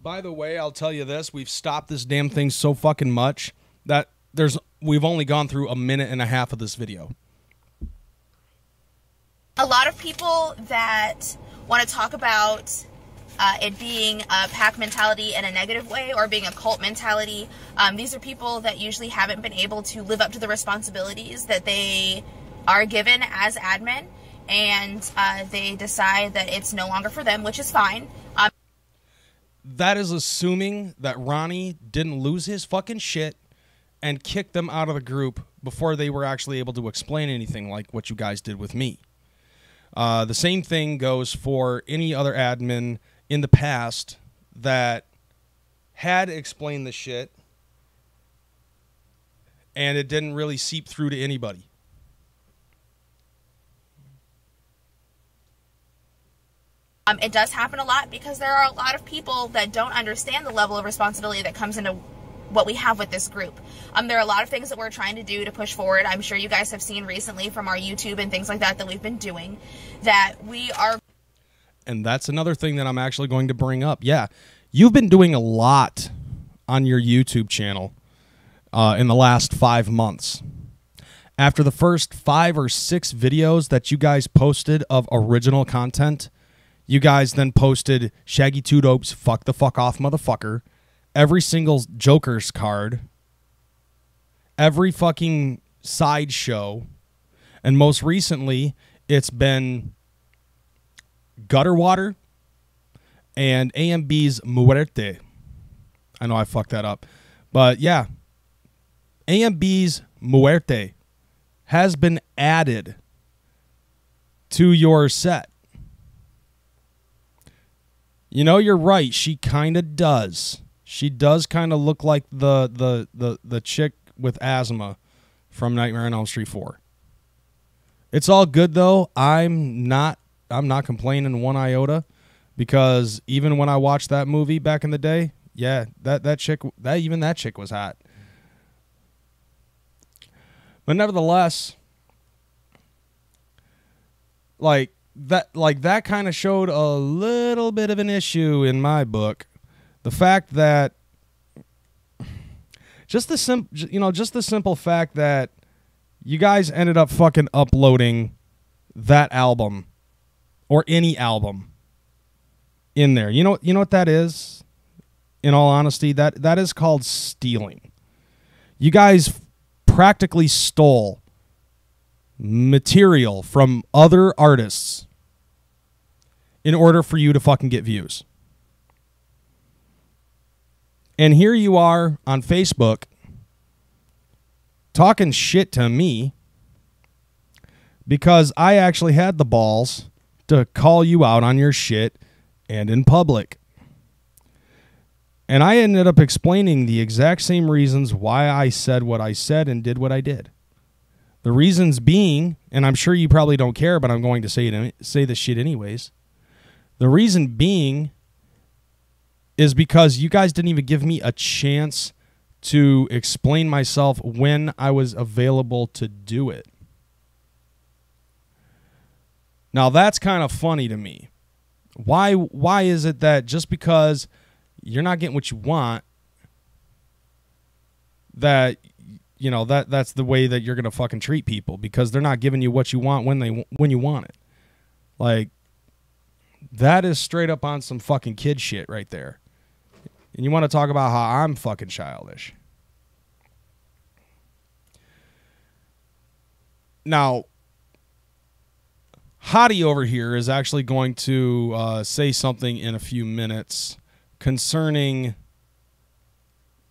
By the way, I'll tell you this. We've stopped this damn thing so fucking much that we've only gone through a minute and a half of this video. A lot of people that want to talk about it being a pack mentality in a negative way or being a cult mentality, these are people that usually haven't been able to live up to the responsibilities that they are given as admin, and they decide that it's no longer for them, which is fine. That is assuming that Ronnie didn't lose his fucking shit and kick them out of the group before they were actually able to explain anything like what you guys did with me. The same thing goes for any other admin in the past that had explained the shit and it didn't really seep through to anybody. It does happen a lot because there are a lot of people that don't understand the level of responsibility that comes into what we have with this group. There are a lot of things that we're trying to do to push forward. I'm sure you guys have seen recently from our YouTube and things like that we've been doing, that we are... And that's another thing that I'm actually going to bring up. Yeah, you've been doing a lot on your YouTube channel in the last 5 months. After the first 5 or 6 videos that you guys posted of original content, you guys then posted Shaggy Two Dopes, fuck the fuck off motherfucker, every single Joker's card, every fucking sideshow, and most recently it's been Gutter Water and AMB's Muerte. I know I fucked that up. But yeah, AMB's Muerte has been added to your set. You know, you're right. She kind of does. She does kind of look like the chick with asthma from Nightmare on Elm Street 4. It's all good though. I'm not complaining one iota, because even when I watched that movie back in the day, yeah, that chick was hot. But nevertheless, that kind of showed a little bit of an issue in my book. The fact that just the simple fact that you guys ended up fucking uploading that album or any album in there. You know what that is? In all honesty, that is called stealing. You guys practically stole material from other artists in order for you to fucking get views. And here you are on Facebook talking shit to me because I actually had the balls to call you out on your shit and in public. And I ended up explaining the exact same reasons why I said what I said and did what I did. The reasons being, and I'm sure you probably don't care, but I'm going to say this shit anyways. The reason being is because you guys didn't even give me a chance to explain myself when I was available to do it. Now, that's kind of funny to me. Why is it that just because you're not getting what you want, that, you know, that's the way that you're going to fucking treat people, because they're not giving you what you want when you want it? Like, that is straight up on some fucking kid shit right there. And you want to talk about how I'm fucking childish. Now, Hottie over here is actually going to say something in a few minutes concerning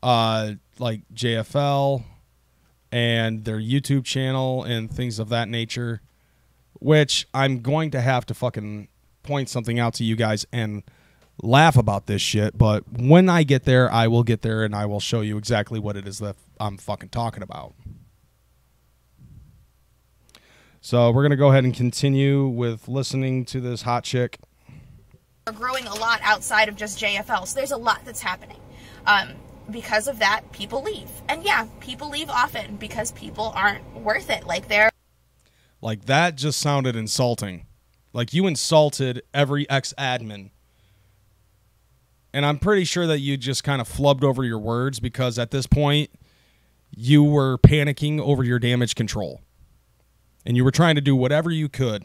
like JFL and their YouTube channel and things of that nature, which I'm going to have to fucking point something out to you guys and laugh about this shit. But when I get there, I will get there and I will show you exactly what it is that I'm fucking talking about. So we're going to go ahead and continue with listening to this hot chick. We're growing a lot outside of just JFL, so there's a lot that's happening. Because of that, people leave. And yeah, people leave often because people aren't worth it. Like that just sounded insulting. Like you insulted every ex-admin. And I'm pretty sure that you just kind of flubbed over your words, because at this point, you were panicking over your damage control. And you were trying to do whatever you could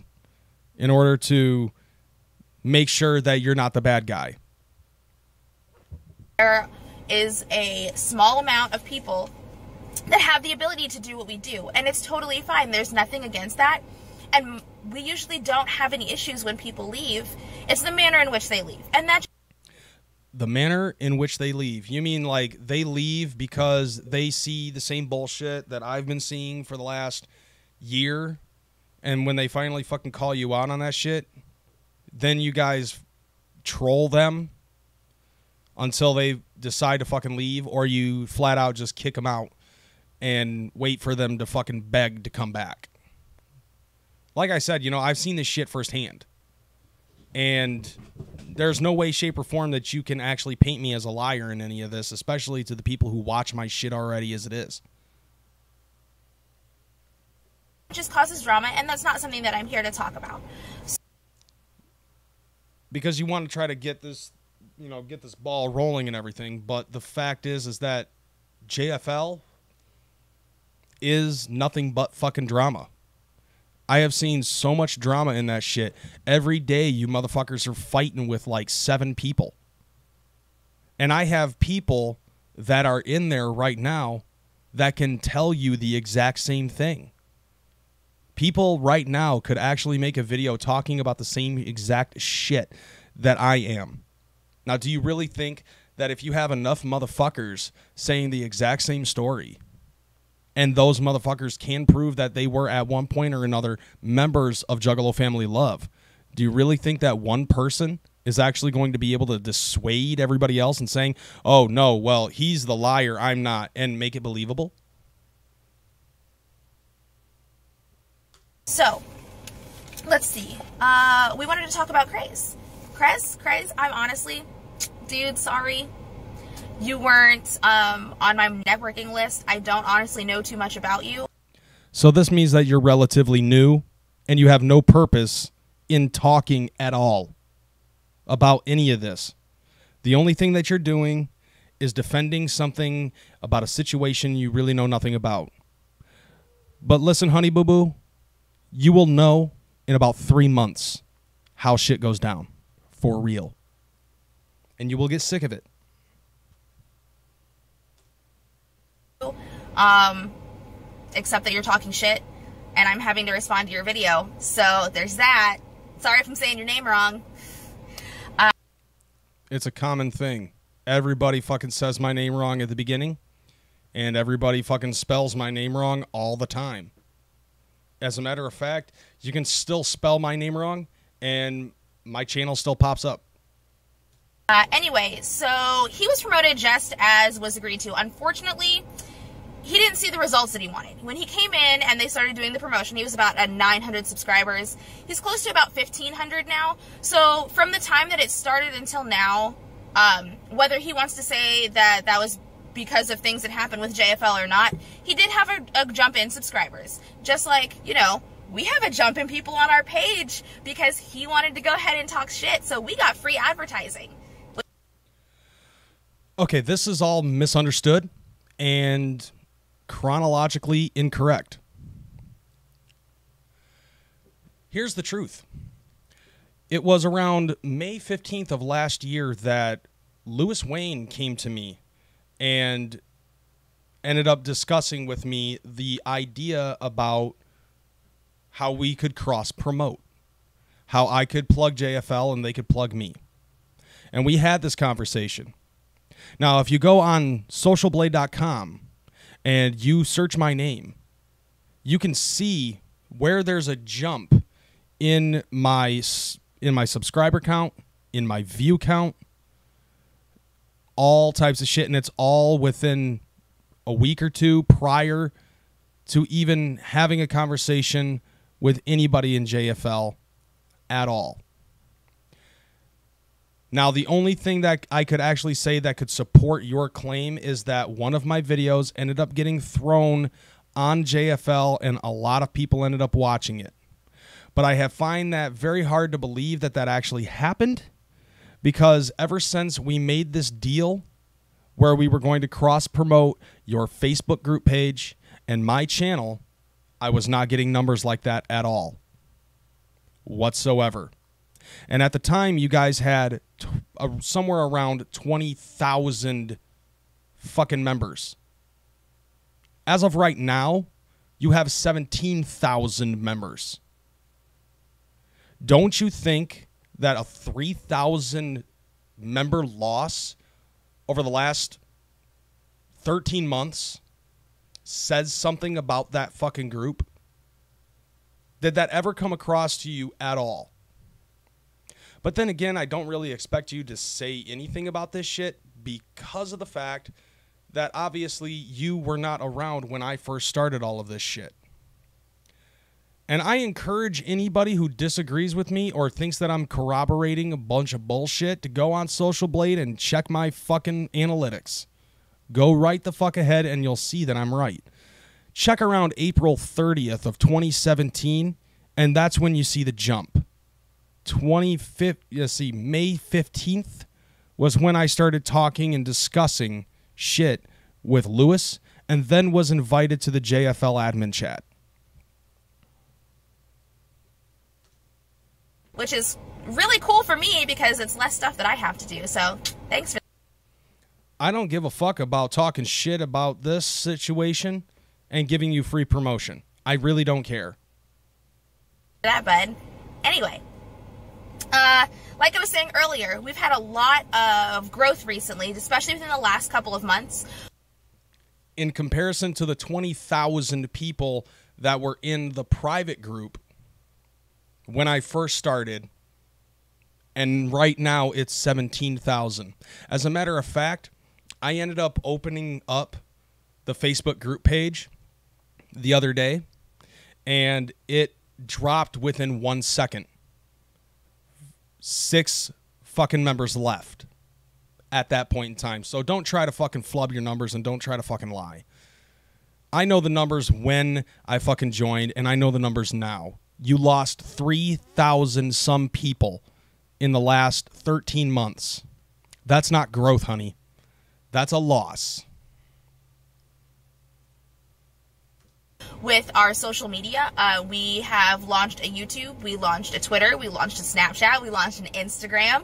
in order to make sure that you're not the bad guy. There is a small amount of people that have the ability to do what we do, and it's totally fine. There's nothing against that. And we usually don't have any issues when people leave. It's the manner in which they leave. And that's the manner in which they leave. You mean like they leave because they see the same bullshit that I've been seeing for the last year, and when they finally fucking call you out on that shit, then you guys troll them until they decide to fucking leave, or you flat out just kick them out and wait for them to fucking beg to come back. Like I said, you know, I've seen this shit firsthand, and there's no way, shape, or form that you can actually paint me as a liar in any of this, especially to the people who watch my shit already as it is. just causes drama, and that's not something that I'm here to talk about. Because you want to try to get this, you know, get this ball rolling and everything, but the fact is that JFL is nothing but fucking drama. I have seen so much drama in that shit. Every day you motherfuckers are fighting with like 7 people. And I have people that are in there right now that can tell you the exact same thing. People right now could actually make a video talking about the same exact shit that I am. Now, do you really think that if you have enough motherfuckers saying the exact same story, and those motherfuckers can prove that they were at one point or another members of Juggalo Family Love, do you really think that one person is actually going to be able to dissuade everybody else and saying, oh, no, well, he's the liar, I'm not, and make it believable? So, let's see. We wanted to talk about Kreyz. Kreyz, I'm honestly, dude, sorry. You weren't on my networking list. I don't honestly know too much about you. So this means that you're relatively new and you have no purpose in talking at all about any of this. The only thing that you're doing is defending something about a situation you really know nothing about. But listen, honey boo boo, you will know in about 3 months how shit goes down for real. And you will get sick of it. Except that you're talking shit and I'm having to respond to your video. So there's that. Sorry if I'm saying your name wrong. It's a common thing. Everybody fucking says my name wrong at the beginning, and everybody fucking spells my name wrong all the time. As a matter of fact, you can still spell my name wrong and my channel still pops up. Anyway, so he was promoted just as was agreed to. Unfortunately, he didn't see the results that he wanted. When he came in and they started doing the promotion, he was about at 900 subscribers. He's close to about 1,500 now. So from the time that it started until now, whether he wants to say that that was because of things that happened with JFL or not, he did have a jump in subscribers. Just like, you know, we have a jump in people on our page because he wanted to go ahead and talk shit, so we got free advertising. Okay, this is all misunderstood and chronologically incorrect. Here's the truth. It was around May 15th of last year that Lewis Wayne came to me and ended up discussing with me the idea about how we could cross-promote, how I could plug JFL and they could plug me. And we had this conversation. Now, if you go on socialblade.com and you search my name, you can see where there's a jump in my subscriber count, in my view count, all types of shit, and it's all within a week or two prior to even having a conversation with anybody in JFL at all. Now, the only thing that I could actually say that could support your claim is that one of my videos ended up getting thrown on JFL and a lot of people ended up watching it. But I have find that very hard to believe that that actually happened, because ever since we made this deal where we were going to cross-promote your Facebook group page and my channel, I was not getting numbers like that at all, whatsoever. And at the time, you guys had somewhere around 20,000 fucking members. As of right now, you have 17,000 members. Don't you think that a 3,000 member loss over the last 13 months says something about that fucking group? Did that ever come across to you at all? But then again, I don't really expect you to say anything about this shit because of the fact that obviously you were not around when I first started all of this shit. And I encourage anybody who disagrees with me or thinks that I'm corroborating a bunch of bullshit to go on Social Blade and check my fucking analytics. Go right the fuck ahead and you'll see that I'm right. Check around April 30th of 2017, and that's when you see the jump. May 15th was when I started talking and discussing shit with Lewis, and then was invited to the JFL admin chat. Which is really cool for me because it's less stuff that I have to do. So thanks for I don't give a fuck about talking shit about this situation and giving you free promotion. I really don't care. that, bud. Anyway. Like I was saying earlier, we've had a lot of growth recently, especially within the last couple of months. In comparison to the 20,000 people that were in the private group when I first started, and right now it's 17,000. As a matter of fact, I ended up opening up the Facebook group page the other day, and it dropped within 1 second. 6 fucking members left at that point in time. So don't try to fucking flub your numbers and don't try to fucking lie. I know the numbers when I fucking joined, and I know the numbers now. You lost 3,000 some people in the last 13 months. That's not growth, honey. That's a loss. With our social media, we have launched a YouTube, we launched a Twitter, we launched a Snapchat, we launched an Instagram.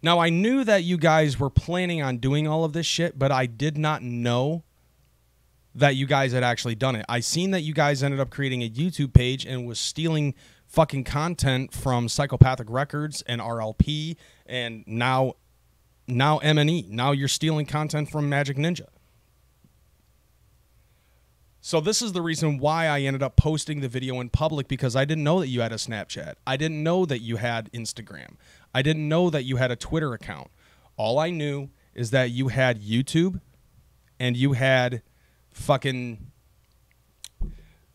Now, I knew that you guys were planning on doing all of this shit, but I did not know that you guys had actually done it. I seen that you guys ended up creating a YouTube page and was stealing fucking content from Psychopathic Records and RLP, and now M&E. Now you're stealing content from Magic Ninja. So this is the reason why I ended up posting the video in public, because I didn't know that you had a Snapchat. I didn't know that you had Instagram. I didn't know that you had a Twitter account. All I knew is that you had YouTube and you had fucking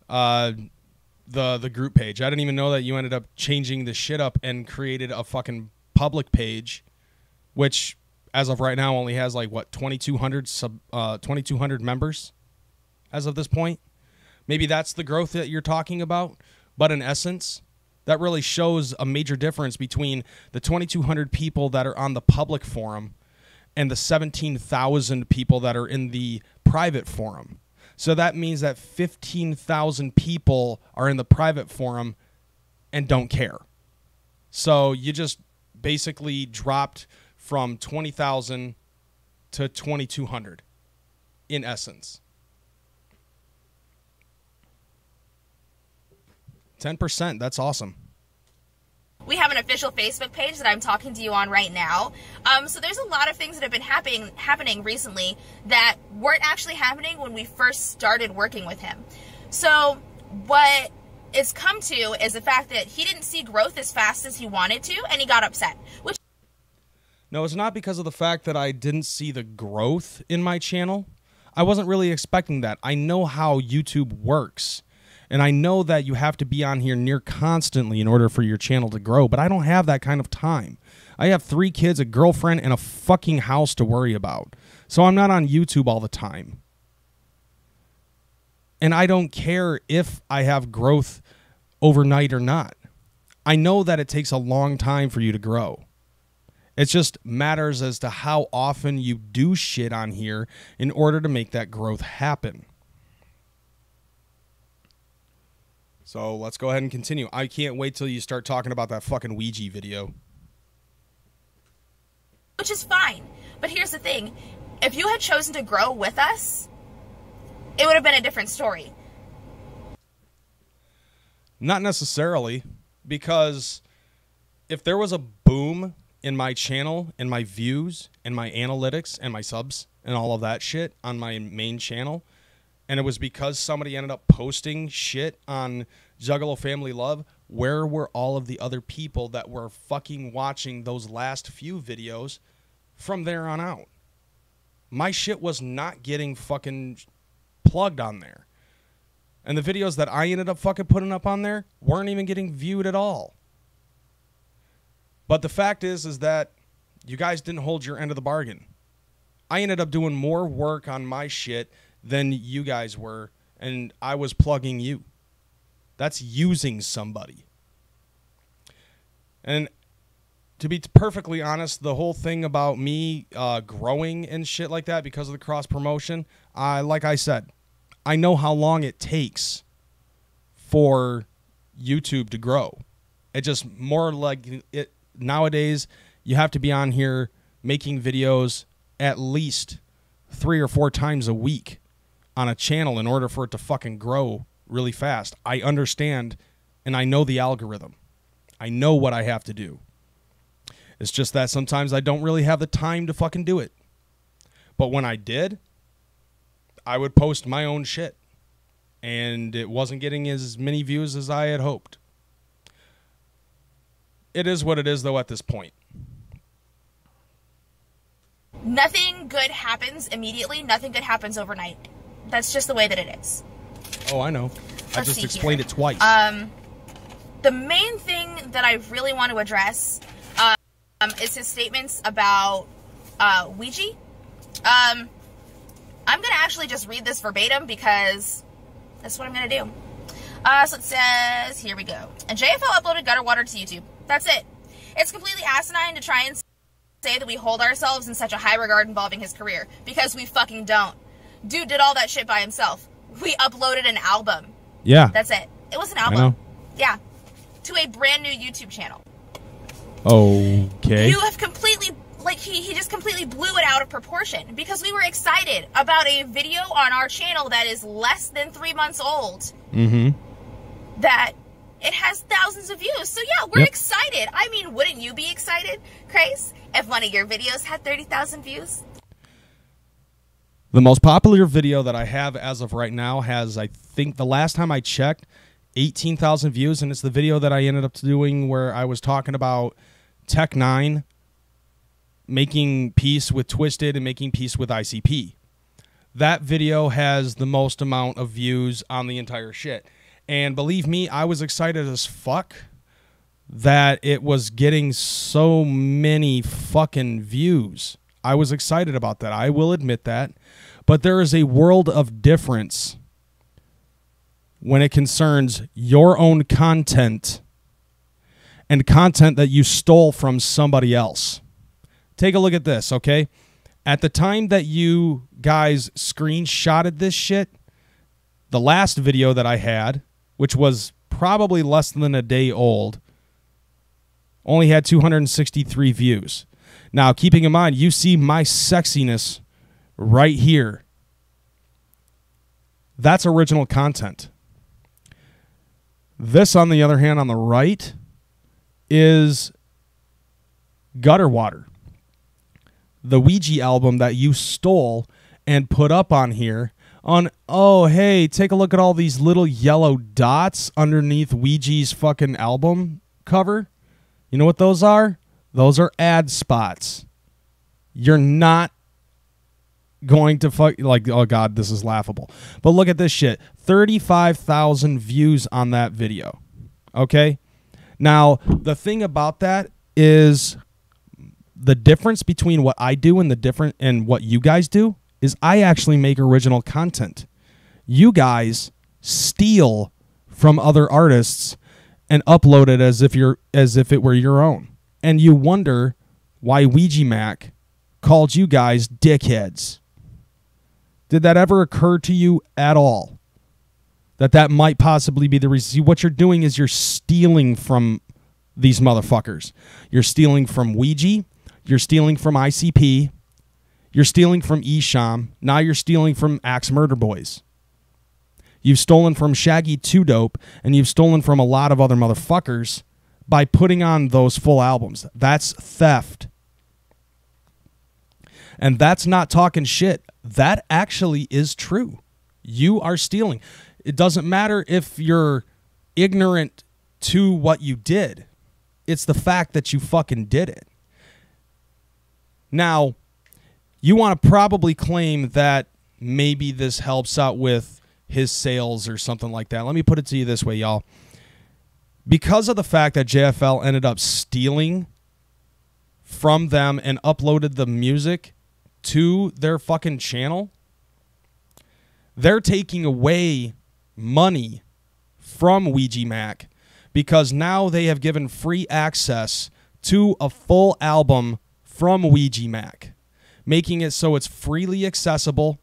the group page. I didn't even know that you ended up changing the shit up and created a fucking public page, which as of right now only has like what 2,200 members as of this point. Maybe that's the growth that you're talking about, but in essence, that really shows a major difference between the 2,200 people that are on the public forum and the 17,000 people that are in the private forum. So that means that 15,000 people are in the private forum and don't care. So you just basically dropped from 20,000 to 2,200 in essence. 10%, that's awesome. We have an official Facebook page that I'm talking to you on right now. So there's a lot of things that have been happening recently that weren't actually happening when we first started working with him. So what it's come to is the fact that he didn't see growth as fast as he wanted to, and he got upset. No, it's not because of the fact that I didn't see the growth in my channel. I wasn't really expecting that. I know how YouTube works. And I know that you have to be on here near constantly in order for your channel to grow, but I don't have that kind of time. I have 3 kids, a girlfriend, and a fucking house to worry about. So I'm not on YouTube all the time. And I don't care if I have growth overnight or not. I know that it takes a long time for you to grow. It just matters as to how often you do shit on here in order to make that growth happen. So let's go ahead and continue. I can't wait till you start talking about that fucking Ouija video. Which is fine. But here's the thing. If you had chosen to grow with us, it would have been a different story. Not necessarily, because if there was a boom in my channel and my views and my analytics and my subs and all of that shit on my main channel, and it was because somebody ended up posting shit on Juggalo Family Love, where were all of the other people that were fucking watching those last few videos from there on out? My shit was not getting fucking plugged on there. And the videos that I ended up fucking putting up on there weren't even getting viewed at all. But the fact is that you guys didn't hold your end of the bargain. I ended up doing more work on my shit than you guys were, and I was plugging you. That's using somebody. And to be perfectly honest, the whole thing about me growing and shit like that because of the cross promotion, like I said, I know how long it takes for YouTube to grow. It just more like it nowadays. You have to be on here making videos at least 3 or 4 times a week on a channel in order for it to fucking grow really fast. I understand, and I know the algorithm. I know what I have to do. It's just that sometimes I don't really have the time to fucking do it. But when I did, I would post my own shit, and it wasn't getting as many views as I had hoped. It is what it is, though, at this point. Nothing good happens immediately. Nothing good happens overnight. That's just the way that it is. Oh, I know. I just explained it twice. The main thing that I really want to address is his statements about Ouija. I'm going to actually just read this verbatim because that's what I'm going to do. So it says, here we go. And JFL uploaded Gutter Water to YouTube. That's it. It's completely asinine to try and say that we hold ourselves in such a high regard involving his career, because we fucking don't. Dude did all that shit by himself. We uploaded an album. Yeah. That's it. It was an album. Yeah. To a brand new YouTube channel. Okay. You have completely, like, he just completely blew it out of proportion because we were excited about a video on our channel that is less than 3 months old. Mm-hmm. That it has thousands of views. So yeah, we're excited. I mean, wouldn't you be excited, Kreyz, if one of your videos had 30,000 views? The most popular video that I have as of right now has, I think the last time I checked, 18,000 views, and it's the video that I ended up doing where I was talking about Tech 9 making peace with Twisted and making peace with ICP. that video has the most amount of views on the entire shit. And believe me, I was excited as fuck that it was getting so many fucking views. I was excited about that. I will admit that. But there is a world of difference when it concerns your own content and content that you stole from somebody else. Take a look at this, okay? At the time that you guys screenshotted this shit, the last video that I had, which was probably less than a day old, only had 263 views. Now, keeping in mind, you see my sexiness right here. That's original content. This, on the other hand, on the right, is Gutter Water, the Ouija album that you stole and put up on here on, oh, hey, take a look at all these little yellow dots underneath Ouija's fucking album cover. You know what those are? Those are ad spots. You're not going to fuck, like, oh God, this is laughable. But look at this shit. 35,000 views on that video. Okay? Now, the thing about that is the difference between what I do and what you guys do is I actually make original content. You guys steal from other artists and upload it as if it were your own. And you wonder why Ouija Mac called you guys dickheads. Did that ever occur to you at all? That might possibly be the reason. What you're doing is you're stealing from these motherfuckers. You're stealing from Ouija. You're stealing from ICP. You're stealing from Esham. Now you're stealing from Axe Murder Boys. You've stolen from Shaggy 2 Dope, and you've stolen from a lot of other motherfuckers by putting on those full albums. That's theft. And that's not talking shit. That actually is true. You are stealing. It doesn't matter if you're ignorant to what you did. It's the fact that you fucking did it. Now, you want to probably claim that maybe this helps out with his sales or something like that. Let me put it to you this way, y'all. Because of the fact that JFL ended up stealing from them and uploaded the music to their fucking channel, they're taking away money from Ouija Mac because now they have given free access to a full album from Ouija Mac, making it so it's freely accessible,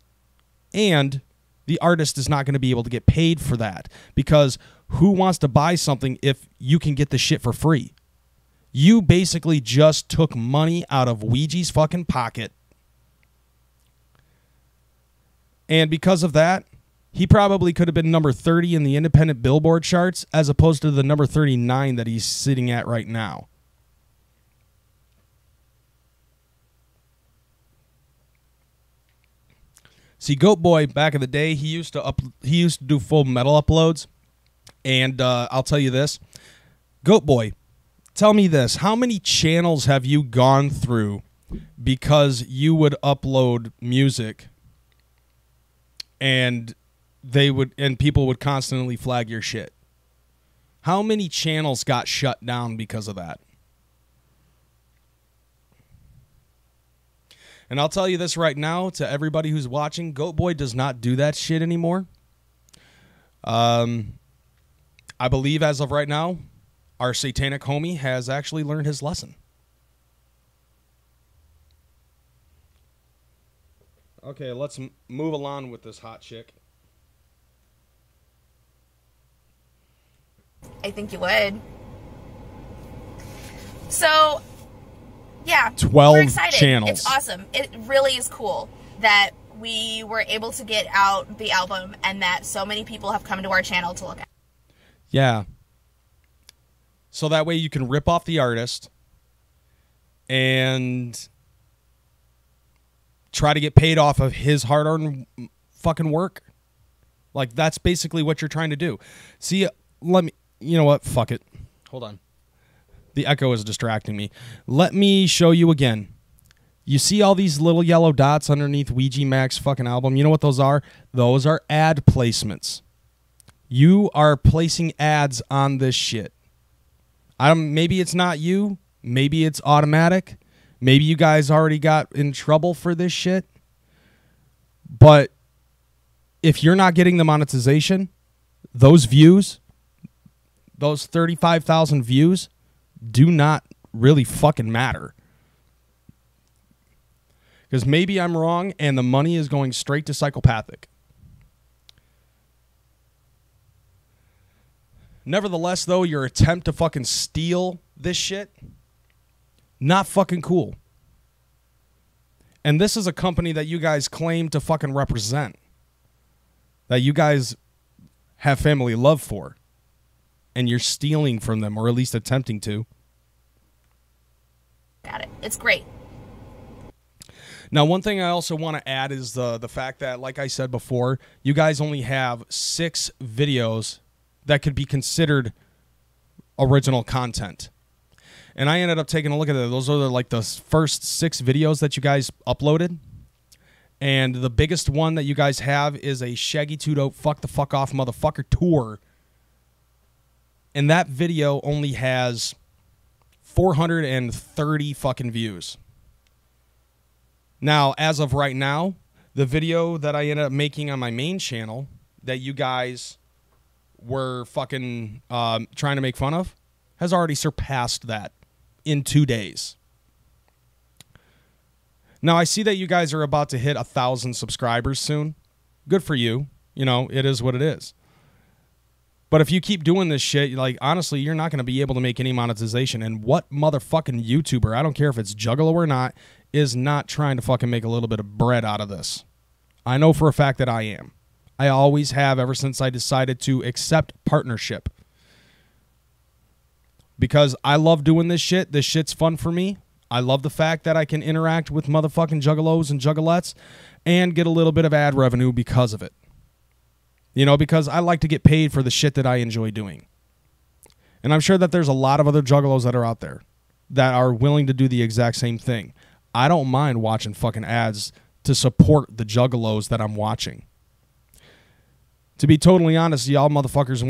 and the artist is not going to be able to get paid for that, because who wants to buy something if you can get the shit for free? You basically just took money out of Ouija's fucking pocket. And because of that, he probably could have been number 30 in the independent Billboard charts as opposed to the number 39 that he's sitting at right now. See, Goat Boy, back in the day, he used to do full metal uploads. And I'll tell you this. Goat Boy, tell me this. How many channels have you gone through because you would upload music and people would constantly flag your shit? How many channels got shut down because of that? And I'll tell you this right now to everybody who's watching, Goat Boy does not do that shit anymore. I believe as of right now, our satanic homie has actually learned his lesson. Okay, let's move along with this hot chick. I think you would. So, yeah, 12 we're excited. channels. It's awesome. It really is cool that we were able to get out the album and that so many people have come to our channel to look at. Yeah. So that way you can rip off the artist and try to get paid off of his hard-earned fucking work. Like, that's basically what you're trying to do. See, you know what? Fuck it. Hold on. The echo is distracting me. Let me show you again. You see all these little yellow dots underneath Ouija Mac's fucking album? You know what those are? Those are ad placements. You are placing ads on this shit. Maybe it's not you. Maybe it's automatic. Maybe you guys already got in trouble for this shit. But if you're not getting the monetization, those views, those 35,000 views, do not really fucking matter. Because maybe I'm wrong and the money is going straight to Psychopathic. Nevertheless, though, your attempt to fucking steal this shit, not fucking cool. And this is a company that you guys claim to fucking represent. That you guys have family love for. And you're stealing from them, or at least attempting to. Got it. It's great. Now, one thing I also want to add is the fact that, like I said before, you guys only have 6 videos that could be considered original content. And I ended up taking a look at it. Those are like the first 6 videos that you guys uploaded. And the biggest one that you guys have is a Shaggy Tudo Fuck the Fuck Off Motherfucker tour. And that video only has 430 fucking views. Now, as of right now, the video that I ended up making on my main channel that you guys were fucking trying to make fun of has already surpassed that in 2 days. Now, I see that you guys are about to hit 1,000 subscribers soon. Good for you. You know, it is what it is. But if you keep doing this shit, like, honestly, you're not going to be able to make any monetization. And what motherfucking YouTuber, I don't care if it's Juggalo or not, is not trying to fucking make a little bit of bread out of this? I know for a fact that I am. I always have ever since I decided to accept partnership. Because I love doing this shit. This shit's fun for me. I love the fact that I can interact with motherfucking juggalos and juggalettes and get a little bit of ad revenue because of it. You know, because I like to get paid for the shit that I enjoy doing. And I'm sure that there's a lot of other juggalos that are out there that are willing to do the exact same thing. I don't mind watching fucking ads to support the juggalos that I'm watching. To be totally honest, y'all motherfuckers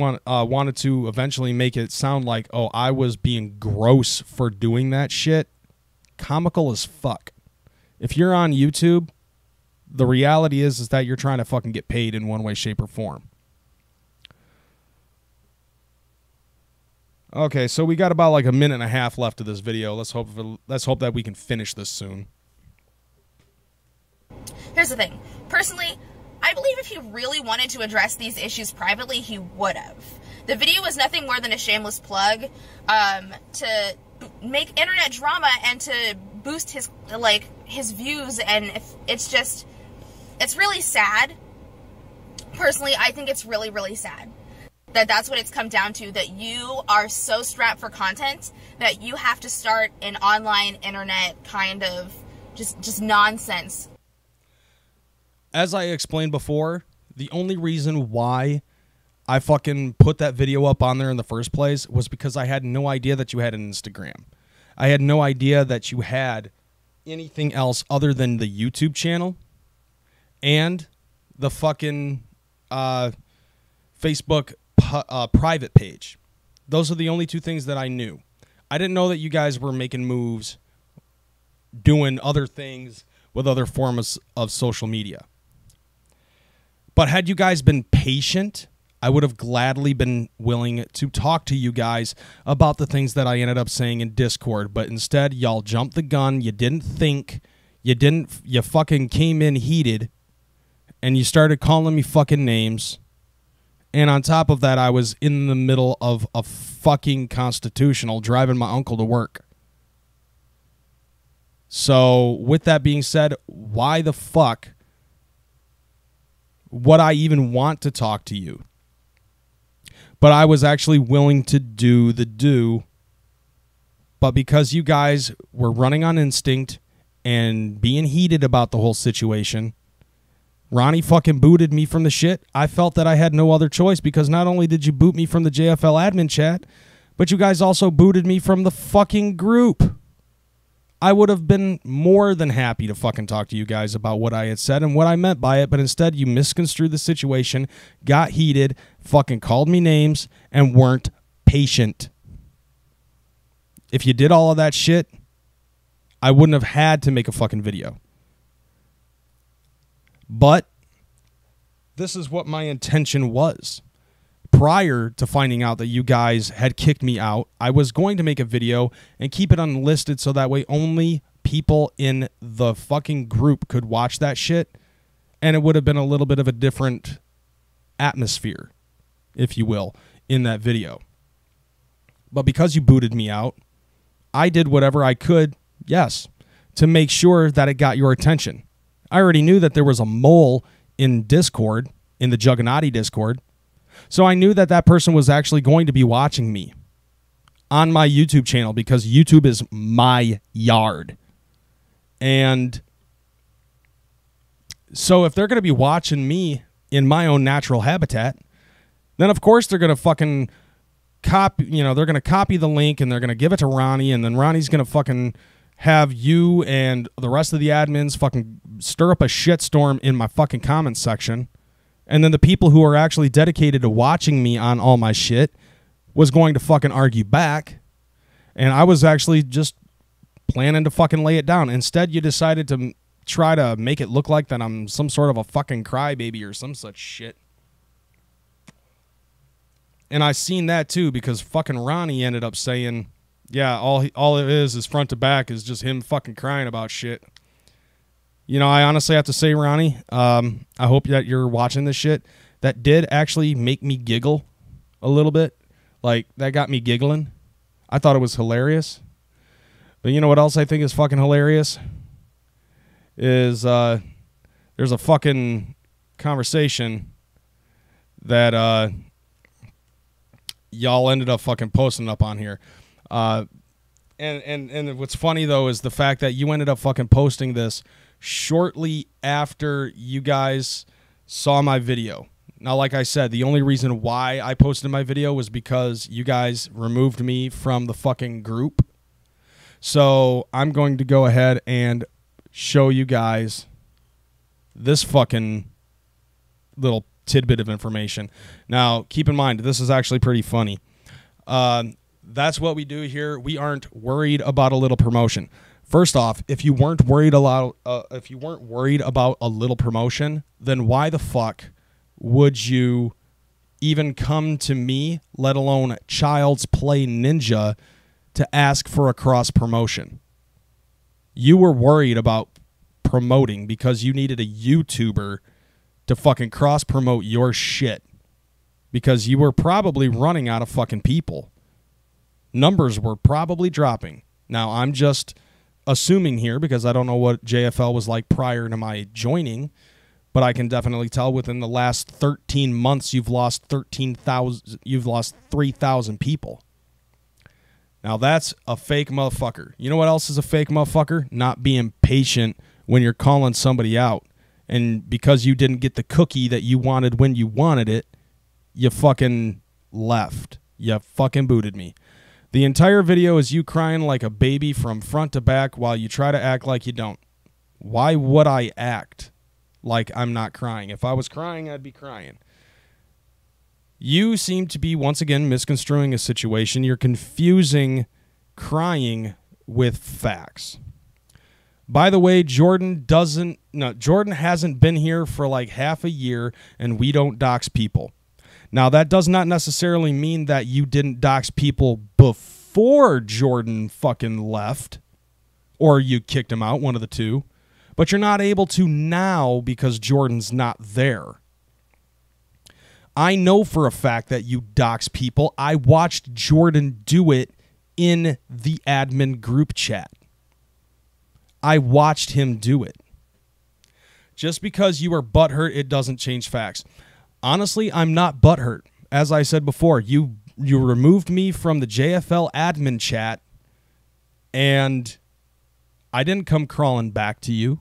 wanted to eventually make it sound like, oh, I was being gross for doing that shit. Comical as fuck. If you're on YouTube, the reality is that you're trying to fucking get paid in one way, shape, or form. Okay, so we got about like a minute and a half left of this video. Let's hope that we can finish this soon. Here's the thing. Personally, I believe if he really wanted to address these issues privately, he would have. The video was nothing more than a shameless plug to make internet drama and to boost his views, and it's really sad. Personally, I think it's really, really sad that that's what it's come down to, that you are so strapped for content that you have to start an online internet kind of just nonsense. As I explained before, the only reason why I fucking put that video up on there in the first place was because I had no idea that you had an Instagram. I had no idea that you had anything else other than the YouTube channel and the fucking Facebook private page. Those are the only 2 things that I knew. I didn't know that you guys were making moves, doing other things with other forms of social media. But had you guys been patient, I would have gladly been willing to talk to you guys about the things that I ended up saying in Discord. But instead, y'all jumped the gun. You didn't think. You fucking came in heated. And you started calling me fucking names. And on top of that, I was in the middle of a fucking constitutional driving my uncle to work. So, with that being said, why the fuck would I even want to talk to you? But I was actually willing to do the do. But because you guys were running on instinct and being heated about the whole situation, Ronnie fucking booted me from the shit. I felt that I had no other choice, because not only did you boot me from the JFL admin chat, but you guys also booted me from the fucking group. I would have been more than happy to fucking talk to you guys about what I had said and what I meant by it, but instead you misconstrued the situation, got heated, fucking called me names, and weren't patient. If you did all of that shit, I wouldn't have had to make a fucking video. But this is what my intention was. Prior to finding out that you guys had kicked me out, I was going to make a video and keep it unlisted so that way only people in the fucking group could watch that shit, and it would have been a little bit of a different atmosphere, if you will, in that video. But because you booted me out, I did whatever I could, yes, to make sure that it got your attention. I already knew that there was a mole in Discord, in the Juggalo Discord, so I knew that that person was actually going to be watching me on my YouTube channel because YouTube is my yard. And so if they're going to be watching me in my own natural habitat, then of course they're going to fucking copy, they're going to copy the link and they're going to give it to Ronnie, and then Ronnie's going to fucking have you and the rest of the admins fucking stir up a shitstorm in my fucking comments section. And then the people who are actually dedicated to watching me on all my shit was going to fucking argue back. And I was actually just planning to fucking lay it down. Instead, you decided to try to make it look like that I'm some sort of a fucking crybaby or some such shit. And I seen that too because fucking Ronnie ended up saying, yeah, all it is front to back is just him fucking crying about shit. I honestly have to say, Ronnie, I hope that you're watching this shit. That did actually make me giggle a little bit. Like, that got me giggling. I thought it was hilarious. But you know what else I think is fucking hilarious? Is there's a fucking conversation that y'all ended up fucking posting up on here. And what's funny, though, is the fact that you ended up fucking posting this shortly after you guys saw my video. Now, like I said, the only reason why I posted my video was because you guys removed me from the fucking group. So I'm going to go ahead and show you guys this fucking little tidbit of information. Now, keep in mind, this is actually pretty funny. That's what we do here. We aren't worried about a little promotion. First off, if you weren't worried about a little promotion, then why the fuck would you even come to me, let alone Child's Play Ninja, to ask for a cross promotion? You were worried about promoting because you needed a YouTuber to fucking cross promote your shit because you were probably running out of fucking people. Numbers were probably dropping. Now, I'm just assuming here because I don't know what JFL was like prior to my joining, but I can definitely tell within the last 13 months you've lost 3,000 people. Now that's a fake motherfucker. You know what else is a fake motherfucker? Not being patient when you're calling somebody out. And because you didn't get the cookie that you wanted when you wanted it, you fucking left. You fucking booted me. The entire video is you crying like a baby from front to back while you try to act like you don't. Why would I act like I'm not crying? If I was crying, I'd be crying. You seem to be, once again, misconstruing a situation. You're confusing crying with facts. By the way, Jordan hasn't been here for like half a year, and we don't dox people. Now, that does not necessarily mean that you didn't dox people before Jordan fucking left, or you kicked him out, one of the two. But you're not able to now because Jordan's not there. I know for a fact that you dox people. I watched Jordan do it in the admin group chat. I watched him do it. Just because you are butthurt, it doesn't change facts. Honestly, I'm not butthurt. As I said before, you removed me from the JFL admin chat, and I didn't come crawling back to you.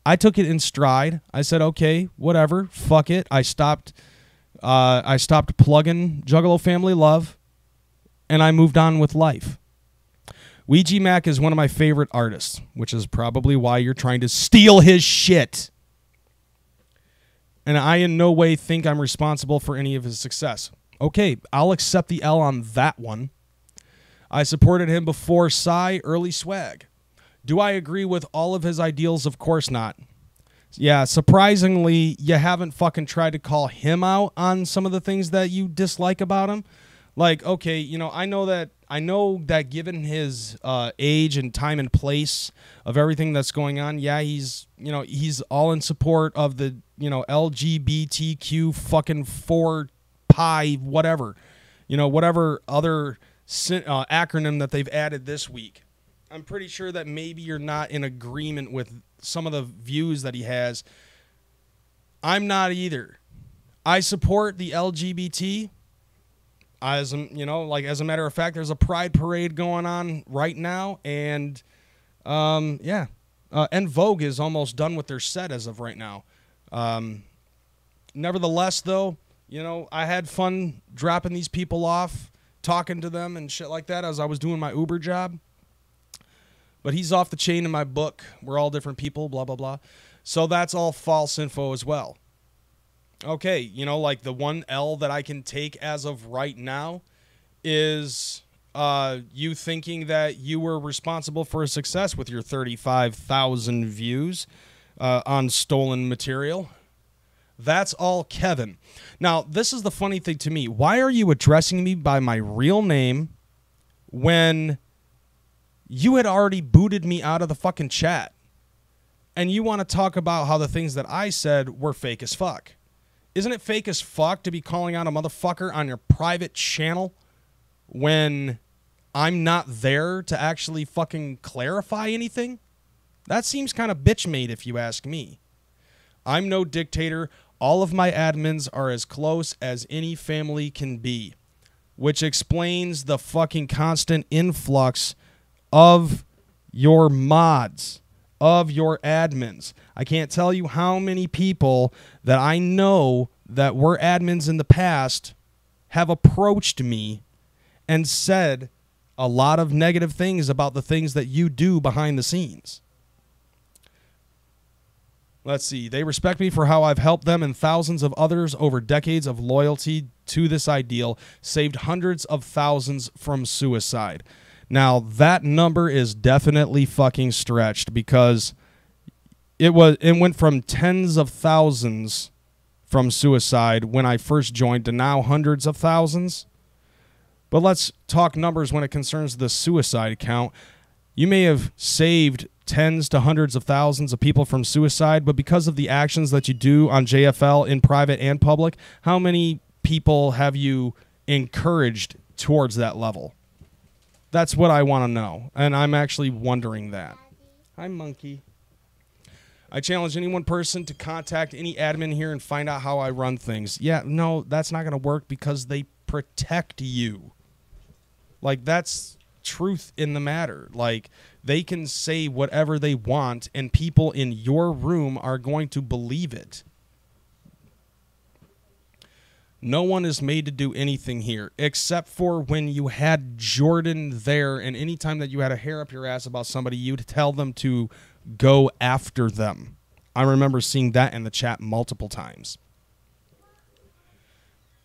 I took it in stride. I said, okay, whatever, fuck it. I stopped plugging Juggalo Family Love, and I moved on with life. Ouija Mac is one of my favorite artists, which is probably why you're trying to steal his shit. And I in no way think I'm responsible for any of his success. Okay, I'll accept the L on that one. I supported him before Psy, early swag. Do I agree with all of his ideals? Of course not. Yeah, surprisingly, you haven't fucking tried to call him out on some of the things that you dislike about him. Like, okay, you know, I know that given his age and time and place of everything that's going on, yeah, he's all in support of the, LGBTQ fucking 4 pi whatever, whatever other acronym that they've added this week. I'm pretty sure that maybe you're not in agreement with some of the views that he has. I'm not either. I support the LGBT. As a matter of fact, there's a pride parade going on right now, and and Vogue is almost done with their set as of right now. Nevertheless, though, I had fun dropping these people off, talking to them and shit like that as I was doing my Uber job. But he's off the chain in my book. We're all different people, blah, blah, blah. So that's all false info as well. Okay, like the one L that I can take as of right now is you thinking that you were responsible for a success with your 35,000 views on stolen material. That's all Kevin. Now, this is the funny thing to me. Why are you addressing me by my real name when you had already booted me out of the fucking chat? And you want to talk about how the things that I said were fake as fuck. Isn't it fake as fuck to be calling out a motherfucker on your private channel when I'm not there to actually fucking clarify anything? That seems kind of bitch-made if you ask me. I'm no dictator. All of my admins are as close as any family can be, which explains the fucking constant influx of your mods, of your admins. I can't tell you how many people that I know that were admins in the past have approached me and said a lot of negative things about the things that you do behind the scenes. Let's see. They respect me for how I've helped them and thousands of others over decades of loyalty to this ideal, saved hundreds of thousands from suicide. Now, that number is definitely fucking stretched because it went from tens of thousands from suicide when I first joined to now hundreds of thousands. But let's talk numbers when it concerns the suicide count. You may have saved tens to hundreds of thousands of people from suicide, but because of the actions that you do on JFL in private and public, how many people have you encouraged towards that level? That's what I want to know, and I'm actually wondering that. Hi, monkey. I challenge any one person to contact any admin here and find out how I run things. Yeah, no, that's not going to work because they protect you. Like, that's truth in the matter. Like, they can say whatever they want, and people in your room are going to believe it. No one is made to do anything here, except for when you had Jordan there, and anytime that you had a hair up your ass about somebody, you'd tell them to go after them. I remember seeing that in the chat multiple times.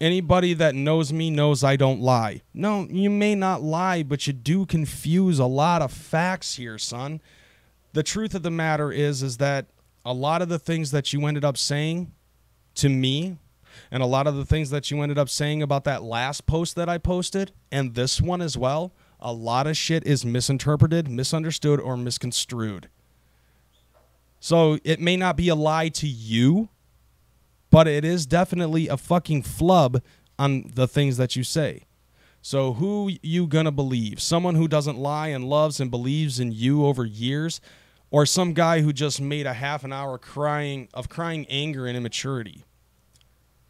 Anybody that knows me knows I don't lie. No, you may not lie, but you do confuse a lot of facts here, son. The truth of the matter is that a lot of the things that you ended up saying to me, and a lot of the things that you ended up saying about that last post that I posted, and this one as well, a lot of shit is misinterpreted, misunderstood, or misconstrued. So it may not be a lie to you, but it is definitely a fucking flub on the things that you say. So who you gonna believe? Someone who doesn't lie and loves and believes in you over years, or some guy who just made a half an hour crying anger and immaturity?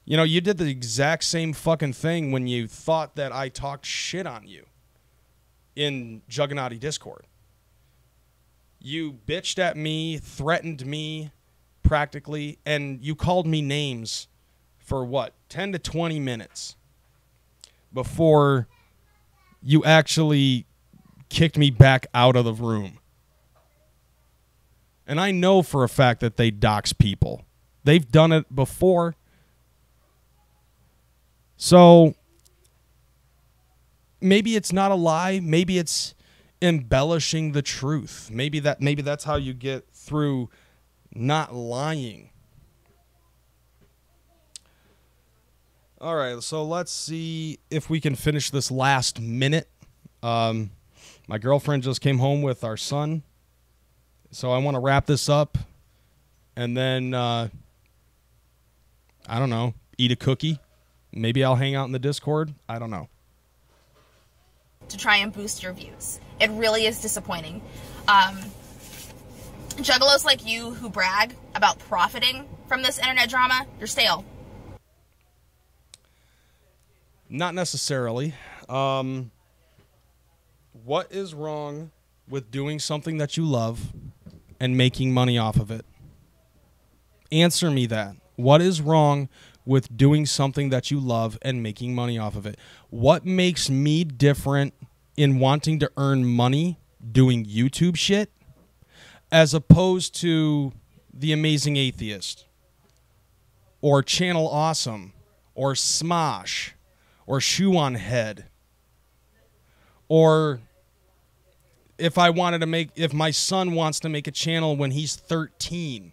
You know, you did the exact same fucking thing when you thought that I talked shit on you in Juggalo Discord. You bitched at me, threatened me practically, and you called me names for what, 10 to 20 minutes before you actually kicked me back out of the room. And I know for a fact that they dox people. They've done it before. So maybe it's not a lie. Maybe it's embellishing the truth. Maybe that's how you get through not lying. All right, so let's see if we can finish this last minute. My girlfriend just came home with our son, so I want to wrap this up, and then, I don't know, eat a cookie. Maybe I'll hang out in the Discord. I don't know. To try and boost your views. It really is disappointing. Juggalos like you who brag about profiting from this internet drama, you're stale. Not necessarily. What is wrong with doing something that you love and making money off of it? Answer me that. What is wrong with doing something that you love and making money off of it? What makes me different in wanting to earn money doing YouTube shit as opposed to The Amazing Atheist or Channel Awesome or Smosh or Shoe on Head? Or if my son wants to make a channel when he's 13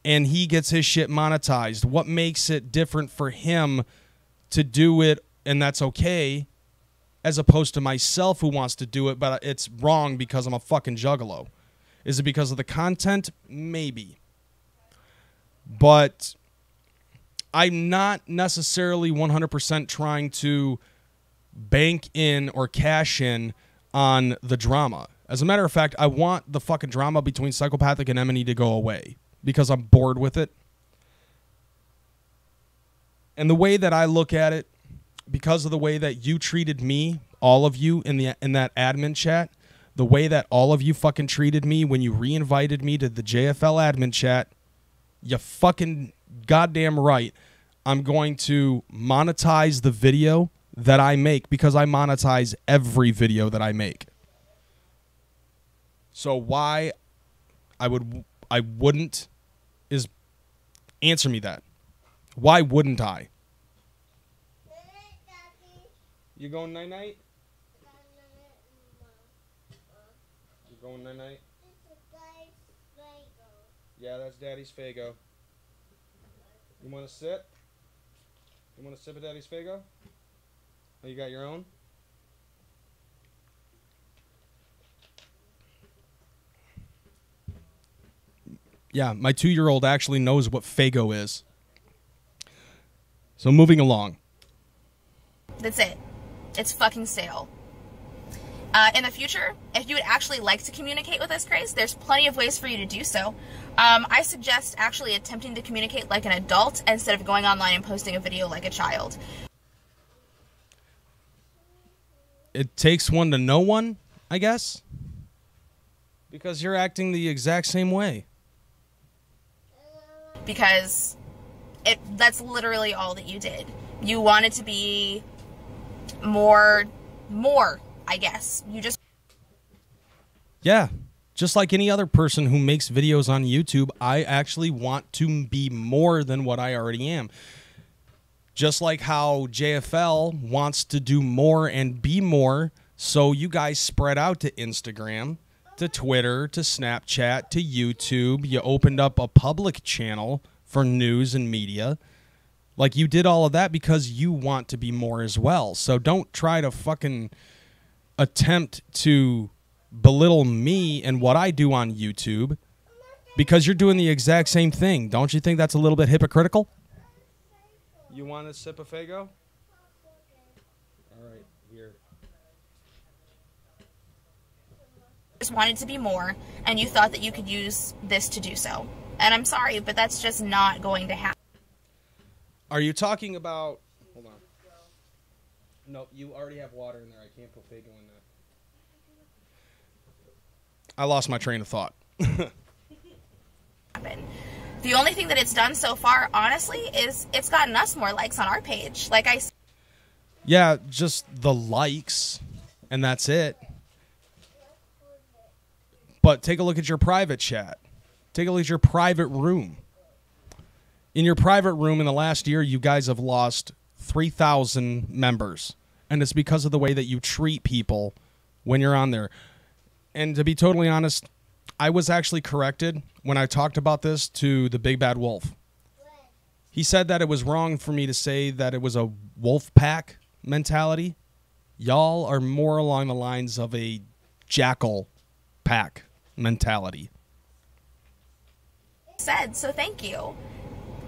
and he gets his shit monetized, what makes it different for him to do it and that's okay, as opposed to myself who wants to do it, but it's wrong because I'm a fucking juggalo? Is it because of the content? Maybe. But I'm not necessarily 100% trying to bank in or cash in on the drama. As a matter of fact, I want the fucking drama between Psychopathic and Emily to go away because I'm bored with it. And the way that I look at it, because of the way that you treated me, all of you in that admin chat, the way that all of you fucking treated me when you re-invited me to the JFL admin chat, you fucking goddamn right, I'm going to monetize the video that I make because I monetize every video that I make. So why I wouldn't is, answer me that. Why wouldn't I? You going night-night? You going night-night? Yeah, that's Daddy's Fago. You want to sip? You want to sip of Daddy's Fago? Oh, you got your own? Yeah, my 2-year-old actually knows what Fago is. So moving along. That's it. It's fucking stale. In the future, if you would actually like to communicate with us, Kreyz, there's plenty of ways for you to do so. I suggest actually attempting to communicate like an adult instead of going online and posting a video like a child. It takes one to know one, I guess. Because you're acting the exact same way. Because that's literally all that you did. You wanted to be more, I guess. You just... Yeah. Just like any other person who makes videos on YouTube, I actually want to be more than what I already am. Just like how JFL wants to do more and be more, so you guys spread out to Instagram, to Twitter, to Snapchat, to YouTube. You opened up a public channel for news and media. Like, you did all of that because you want to be more as well. So don't try to fucking attempt to belittle me and what I do on YouTube because you're doing the exact same thing. Don't you think that's a little bit hypocritical? You want a sip of Fago? All right, here. Just wanted to be more, and you thought that you could use this to do so. And I'm sorry, but that's just not going to happen. Are you talking about... Hold on. No, you already have water in there. I can't put Fago in that. I lost my train of thought. The only thing that it's done so far, honestly, is it's gotten us more likes on our page. Like I... Yeah, just the likes, and that's it. But take a look at your private chat. Take a look at your private room. In your private room in the last year, you guys have lost 3,000 members. And it's because of the way that you treat people when you're on there. And to be totally honest, I was actually corrected when I talked about this to the Big Bad Wolf. He said that it was wrong for me to say that it was a wolf pack mentality. Y'all are more along the lines of a jackal pack mentality. Said, so thank you.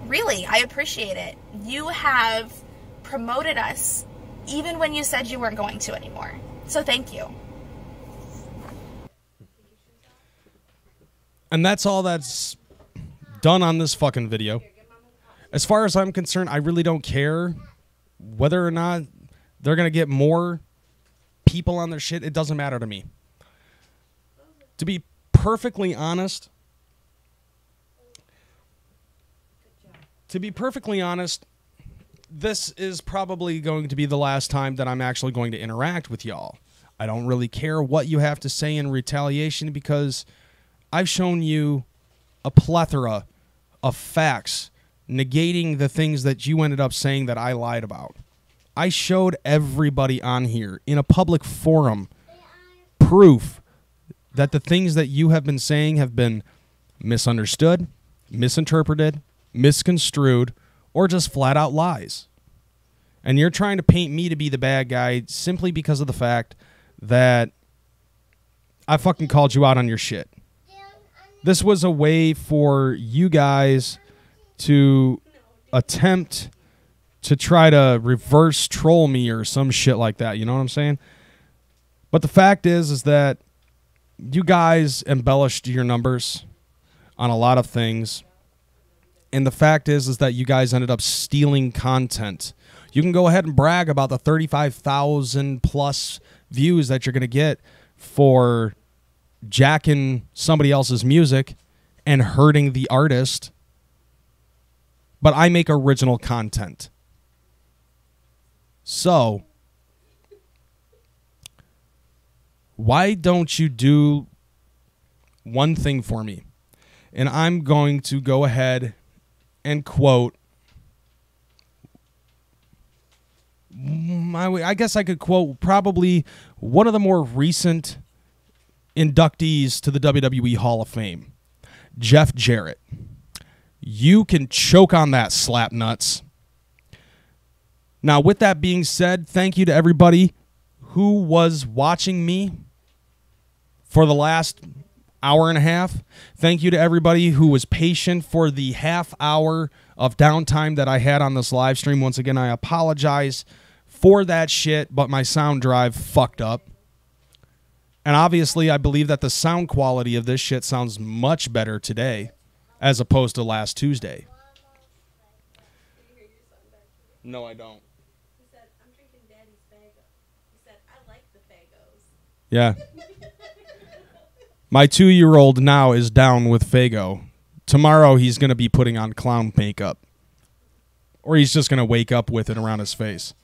Really, I appreciate it. You have promoted us even when you said you weren't going to anymore. So thank you. And that's all that's done on this fucking video. As far as I'm concerned, I really don't care whether or not they're going to get more people on their shit. It doesn't matter to me. To be perfectly honest, this is probably going to be the last time that I'm actually going to interact with y'all. I don't really care what you have to say in retaliation because I've shown you a plethora of facts negating the things that you ended up saying that I lied about. I showed everybody on here in a public forum proof that the things that you have been saying have been misunderstood, misinterpreted, misconstrued, or just flat out lies. And you're trying to paint me to be the bad guy simply because of the fact that I fucking called you out on your shit. This was a way for you guys to attempt to try to reverse troll me or some shit like that. You know what I'm saying? But the fact is that you guys embellished your numbers on a lot of things. And the fact is that you guys ended up stealing content. You can go ahead and brag about the 35,000 plus views that you're going to get for jacking somebody else's music and hurting the artist. But I make original content. So, why don't you do one thing for me? And I'm going to go ahead and quote, I guess I could quote probably one of the more recent inductees to the WWE Hall of Fame, Jeff Jarrett. You can choke on that, slap nuts. Now, with that being said, thank you to everybody who was watching me for the last hour and a half. Thank you to everybody who was patient for the half hour of downtime that I had on this live stream. Once again, I apologize for that shit, but my sound drive fucked up. And obviously, I believe that the sound quality of this shit sounds much better today as opposed to last Tuesday. No, I don't. He said, I'm drinking Daddy's Fago. He said, I like the Fagos. Yeah. My 2-year-old now is down with Fago. Tomorrow, he's going to be putting on clown makeup. Or he's just going to wake up with it around his face.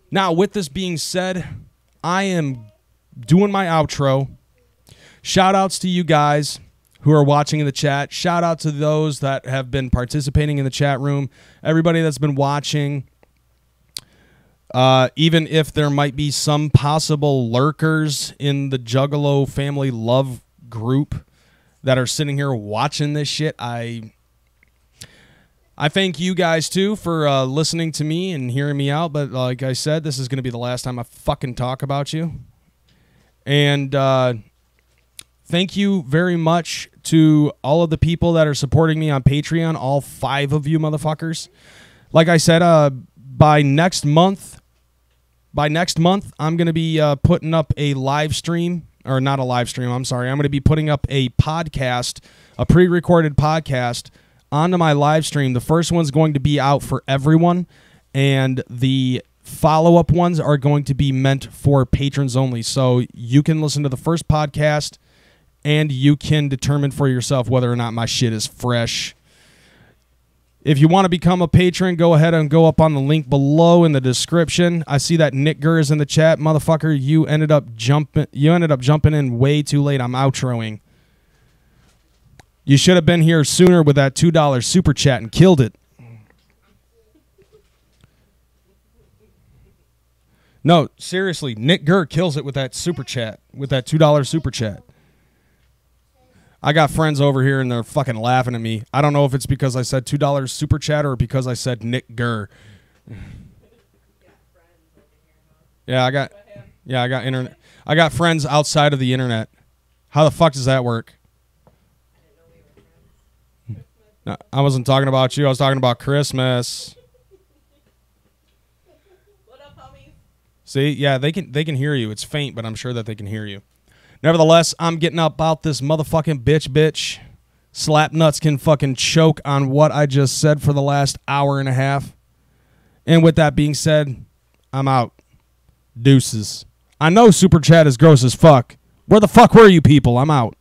Now, with this being said, I am doing my outro. Shout-outs to you guys who are watching in the chat. Shout-out to those that have been participating in the chat room. Everybody that's been watching. Even if there might be some possible lurkers in the Juggalo family love group that are sitting here watching this shit, I thank you guys, too, for listening to me and hearing me out. But like I said, this is going to be the last time I fucking talk about you. And thank you very much to all of the people that are supporting me on Patreon, all 5 of you motherfuckers. Like I said, by next month, I'm going to be putting up a live stream. Or not a live stream, I'm sorry. I'm going to be putting up a podcast, a pre-recorded podcast, onto my live stream. The first one's going to be out for everyone, and the follow-up ones are going to be meant for patrons only. So you can listen to the first podcast, and you can determine for yourself whether or not my shit is fresh. If you want to become a patron, go ahead and go up on the link below in the description. I see that Nick Gurr is in the chat. Motherfucker, you ended up jumping in way too late. I'm outroing. You should have been here sooner with that $2 super chat and killed it. No, seriously, Nick Gurr kills it with that super chat, with that $2 super chat. I got friends over here and they're fucking laughing at me. I don't know if it's because I said $2 super chat or because I said Nick Gurr. Yeah, I got internet. I got friends outside of the internet. How the fuck does that work? No, I wasn't talking about you. I was talking about Christmas. What up, homies? See, yeah, they can hear you. It's faint, but I'm sure that they can hear you. Nevertheless, I'm getting up out this motherfucking bitch. Slapnuts can fucking choke on what I just said for the last hour and a half. And with that being said, I'm out. Deuces. I know Super Chat is gross as fuck. Where the fuck were you people? I'm out.